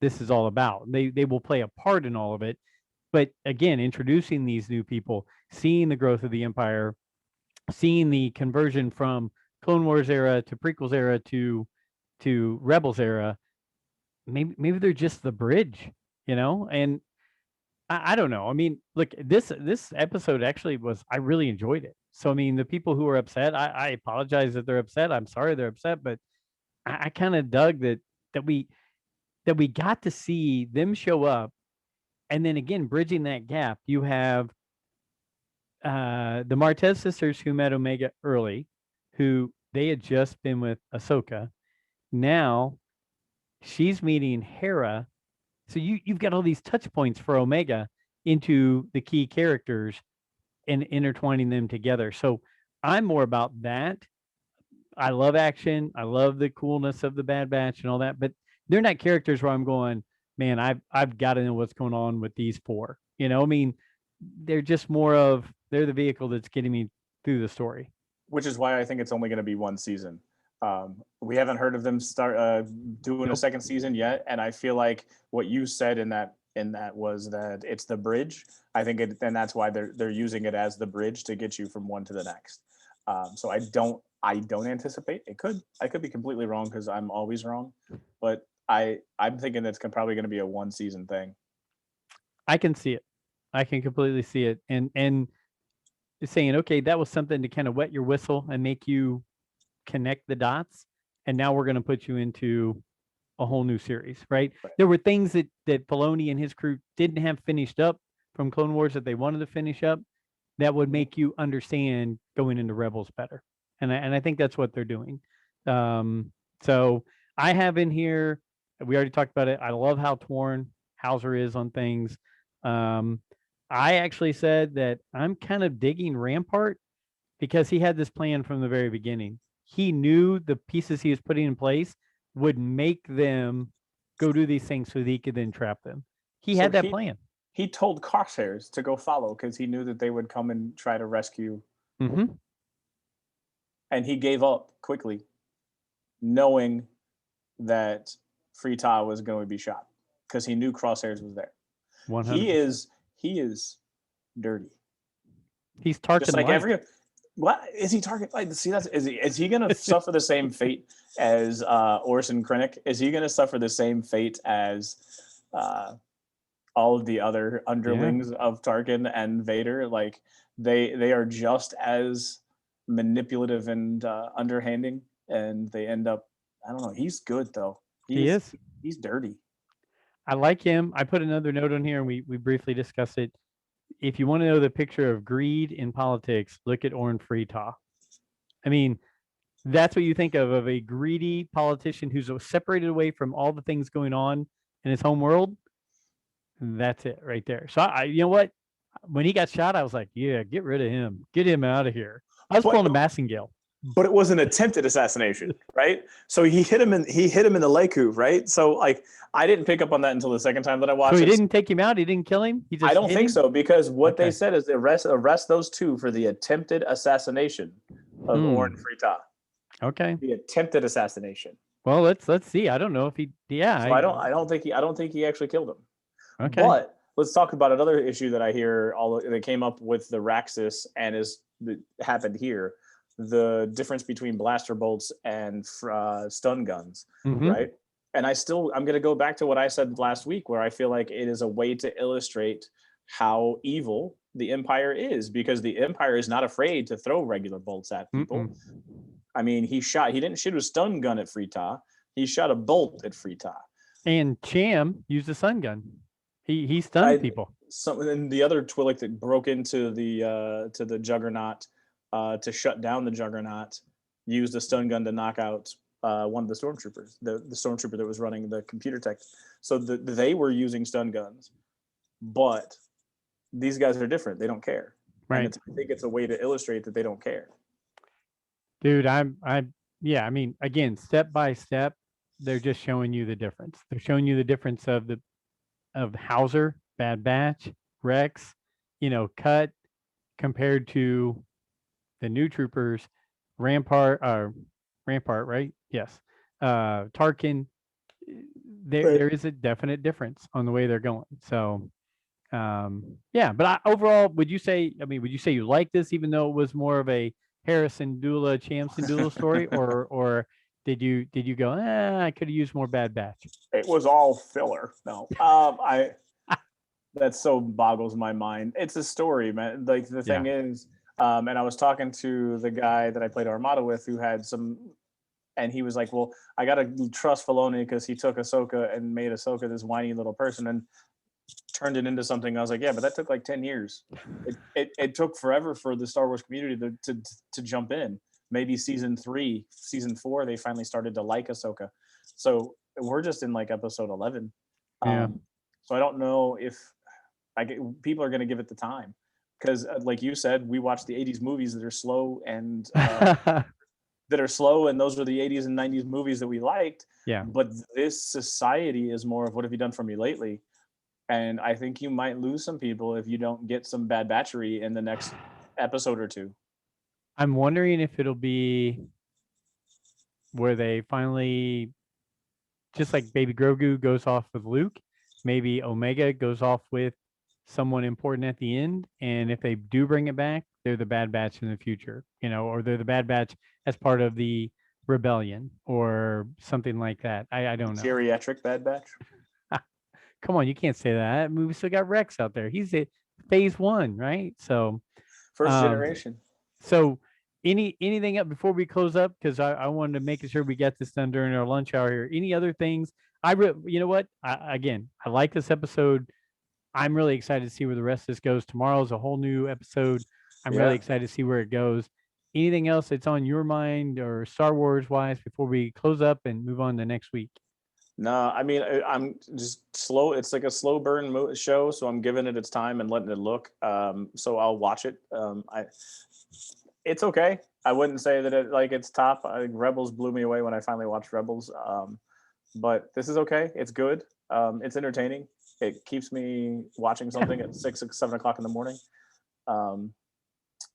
this is all about. They will play a part in all of it. But again, introducing these new people, seeing the growth of the Empire, seeing the conversion from Clone Wars era to prequels era to Rebels era, maybe they're just the bridge, And I don't know. I mean, look, this episode actually was I really enjoyed it. So I mean, the people who are upset, I apologize that they're upset. I'm sorry they're upset, but I kind of dug that we that we got to see them show up, and then again bridging that gap. You have the Martez sisters who met Omega early, who they had just been with Ahsoka. Now she's meeting Hera. So you've got all these touch points for Omega into the key characters and intertwining them together. So I'm more about that. I love action. I love the coolness of the Bad Batch and all that, but they're not characters where I'm going, man, I've got to know what's going on with these four. I mean, they're just more of they're the vehicle that's getting me through the story. Which is why I think it's only going to be one season. We haven't heard of them start doing a second season yet, and I feel like what you said in that was that it's the bridge. I think and that's why they're using it as the bridge to get you from one to the next. So I don't anticipate it. I could be completely wrong because I'm always wrong, but I'm thinking it's probably going to be a one season thing. I can see it. I can completely see it, and saying, okay, that was something to kind of wet your whistle and make you connect the dots, and now we're going to put you into a whole new series, right? There were things that Filoni and his crew didn't have finished up from Clone Wars that they wanted to finish up that would make you understand going into Rebels better, and I think that's what they're doing. So I have in here, we already talked about it. I love how torn Hauser is on things. I actually said that I'm kind of digging Rampart because he had this plan from the very beginning. He knew the pieces he was putting in place would make them go do these things so that he could then trap them. He had that plan. He told Crosshairs to go follow because he knew that they would come and try to rescue. Mm-hmm. And he gave up quickly, knowing that Freeta was going to be shot because he knew Crosshairs was there. 100%. He is dirty. He's Tarkin. Just like every. What is he Tarkin? Like, see, is he going to suffer the same fate as Orson Krennic? Is he going to suffer the same fate as all of the other underlings of Tarkin and Vader? Like they are just as manipulative and underhanding, and they end up. I don't know. He's good though. He is. He's dirty. I like him. I put another note on here, and we briefly discussed it. If you want to know the picture of greed in politics, look at Orn Freeta. I mean, that's what you think of a greedy politician who's separated away from all the things going on in his home world. That's it right there. So you know what? When he got shot, I was like, yeah, get rid of him. Get him out of here. I was pulling a Massengale. But it was an attempted assassination, right? So he hit him in the leg coup, right? So like I didn't pick up on that until the second time that I watched it. So he didn't take him out? He didn't kill him? He just I don't think so, because what they said is arrest those two for the attempted assassination of Orn Freeta. Okay. The attempted assassination. Well, let's see. I don't know if he So I don't think he actually killed him. Okay. But let's talk about another issue that I hear that came up with the Raxus and happened here. The difference between blaster bolts and stun guns, right? And I'm going to go back to what I said last week, where I feel like it is a way to illustrate how evil the Empire is, because the Empire is not afraid to throw regular bolts at people. I mean, he didn't shoot a stun gun at Freeta. He shot a bolt at Freeta. And Cham used a stun gun. He stunned people. And the other Twi'lek that broke into the Juggernaut to shut down the Juggernaut used a stun gun to knock out one of the stormtroopers, the stormtrooper that was running the computer tech. So they were using stun guns, but these guys are different. They don't care. Right. And I think it's a way to illustrate that they don't care. Dude, I mean, again, step by step, they're just showing you the difference. They're showing you the difference of Hauser, Bad Batch, Rex, Cut compared to the new troopers, Rampart, right? Yes. Tarkin. There is a definite difference on the way they're going. So yeah, but overall, would you say? I mean, would you say you like this, even though it was more of a Harrison Dula, Cham Syndulla story, or did you go? I could have used more Bad Batch. It was all filler. No, I that so boggles my mind. It's a story, man. Like the Yeah. thing is, and I was talking to the guy that I played Armada with, who had some, and he was like, "Well, I gotta trust Filoni because he took Ahsoka and made Ahsoka this whiny little person and turned it into something." I was like, "Yeah, but that took like 10 years. It took forever for the Star Wars community to jump in. Maybe season 3, season 4, they finally started to like Ahsoka. So we're just in like episode 11. Yeah. So I don't know if people are going to give it the time because, like you said, we watched the '80s movies that are slow and those are the '80s and '90s movies that we liked. Yeah. But this society is more of what have you done for me lately? And I think you might lose some people if you don't get some Bad Batchery in the next episode or two. I'm wondering if it'll be where they finally, just like Baby Grogu goes off with Luke, maybe Omega goes off with someone important at the end. And if they do bring it back, they're the Bad Batch in the future, or they're the Bad Batch as part of the rebellion or something like that. I don't know. Geriatric Bad Batch. Come on, you can't say that. I mean, we still got Rex out there. He's at phase 1, right? So, First um, generation. so anything up before we close up? Because I wanted to make sure we get this done during our lunch hour here. Any other things? You know what? Again, I like this episode. I'm really excited to see where the rest of this goes. Tomorrow's a whole new episode. I'm really excited to see where it goes. Anything else that's on your mind or Star Wars wise before we close up and move on to next week? No, I mean I'm just slow. It's like a slow burn show, so I'm giving it its time and letting it look. So I'll watch it. It's okay. I wouldn't say that it's top. Rebels blew me away when I finally watched Rebels. But this is okay. It's good. It's entertaining. It keeps me watching something at 6 or 7 o'clock in the morning.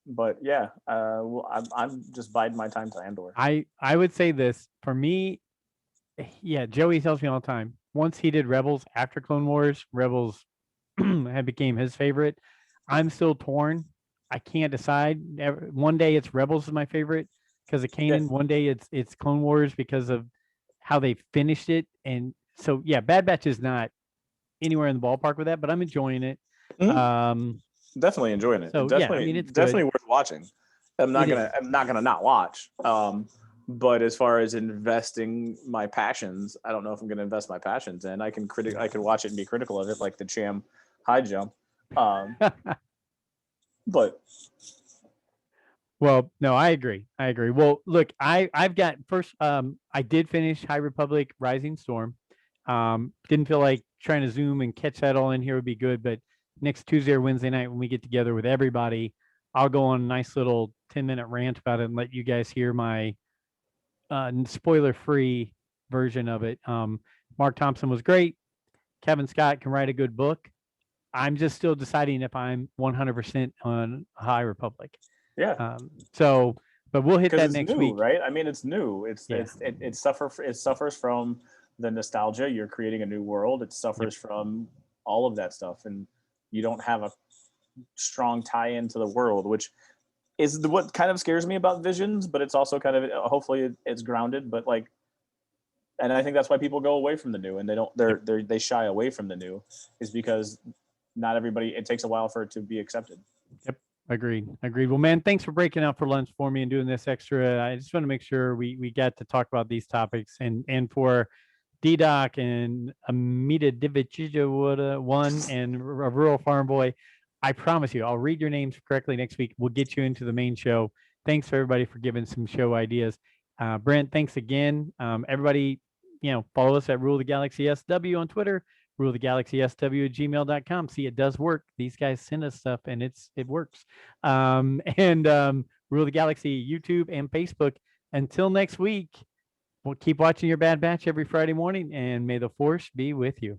But yeah, I'm just biding my time to Andor. I would say this for me. Yeah, Joey tells me all the time. Once he did Rebels after Clone Wars, Rebels had became his favorite. I'm still torn. I can't decide. One day it's Rebels is my favorite because of Kanan. Yeah. One day it's Clone Wars because of how they finished it. And so yeah, Bad Batch is not anywhere in the ballpark with that, but I'm enjoying it. Definitely enjoying it. So yeah, I mean it's definitely good. worth watching. I'm not gonna not watch. But as far as investing my passions, I don't know if I'm going to invest my passions in. I can watch it and be critical of it, like the Cham high jump. But well, no, I agree. Well, look, I've got first. I did finish High Republic Rising Storm. Didn't feel like trying to zoom and catch that all in here would be good, but next Tuesday or Wednesday night when we get together with everybody, I'll go on a nice little 10-minute rant about it and let you guys hear my spoiler-free version of it. Mark Thompson was great. Kevin Scott can write a good book. I'm just still deciding if I'm 100% on High Republic. Yeah. But we'll hit that it's next new, week, right? I mean, it's new. It suffers from the nostalgia. You're creating a new world. It suffers from all of that stuff, and you don't have a strong tie into the world, which is what kind of scares me about Visions. But it's also kind of hopefully it's grounded. But and I think that's why people go away from the new, and they shy away from the new, is because not everybody. It takes a while for it to be accepted. Yep. Agreed. Well, man, thanks for breaking out for lunch for me and doing this extra. I just want to make sure we get to talk about these topics and for D-Doc and Amita Divichija one and a Rural Farm Boy. I promise you, I'll read your names correctly next week. We'll get you into the main show. Thanks for everybody for giving some show ideas. Brent, thanks again. Everybody, follow us at Rule the Galaxy SW on Twitter. Rule the Galaxy SW at gmail.com. See, it does work. These guys send us stuff and it works. And Rule the Galaxy YouTube and Facebook. Until next week, Well, keep watching your Bad Batch every Friday morning, and may the force be with you.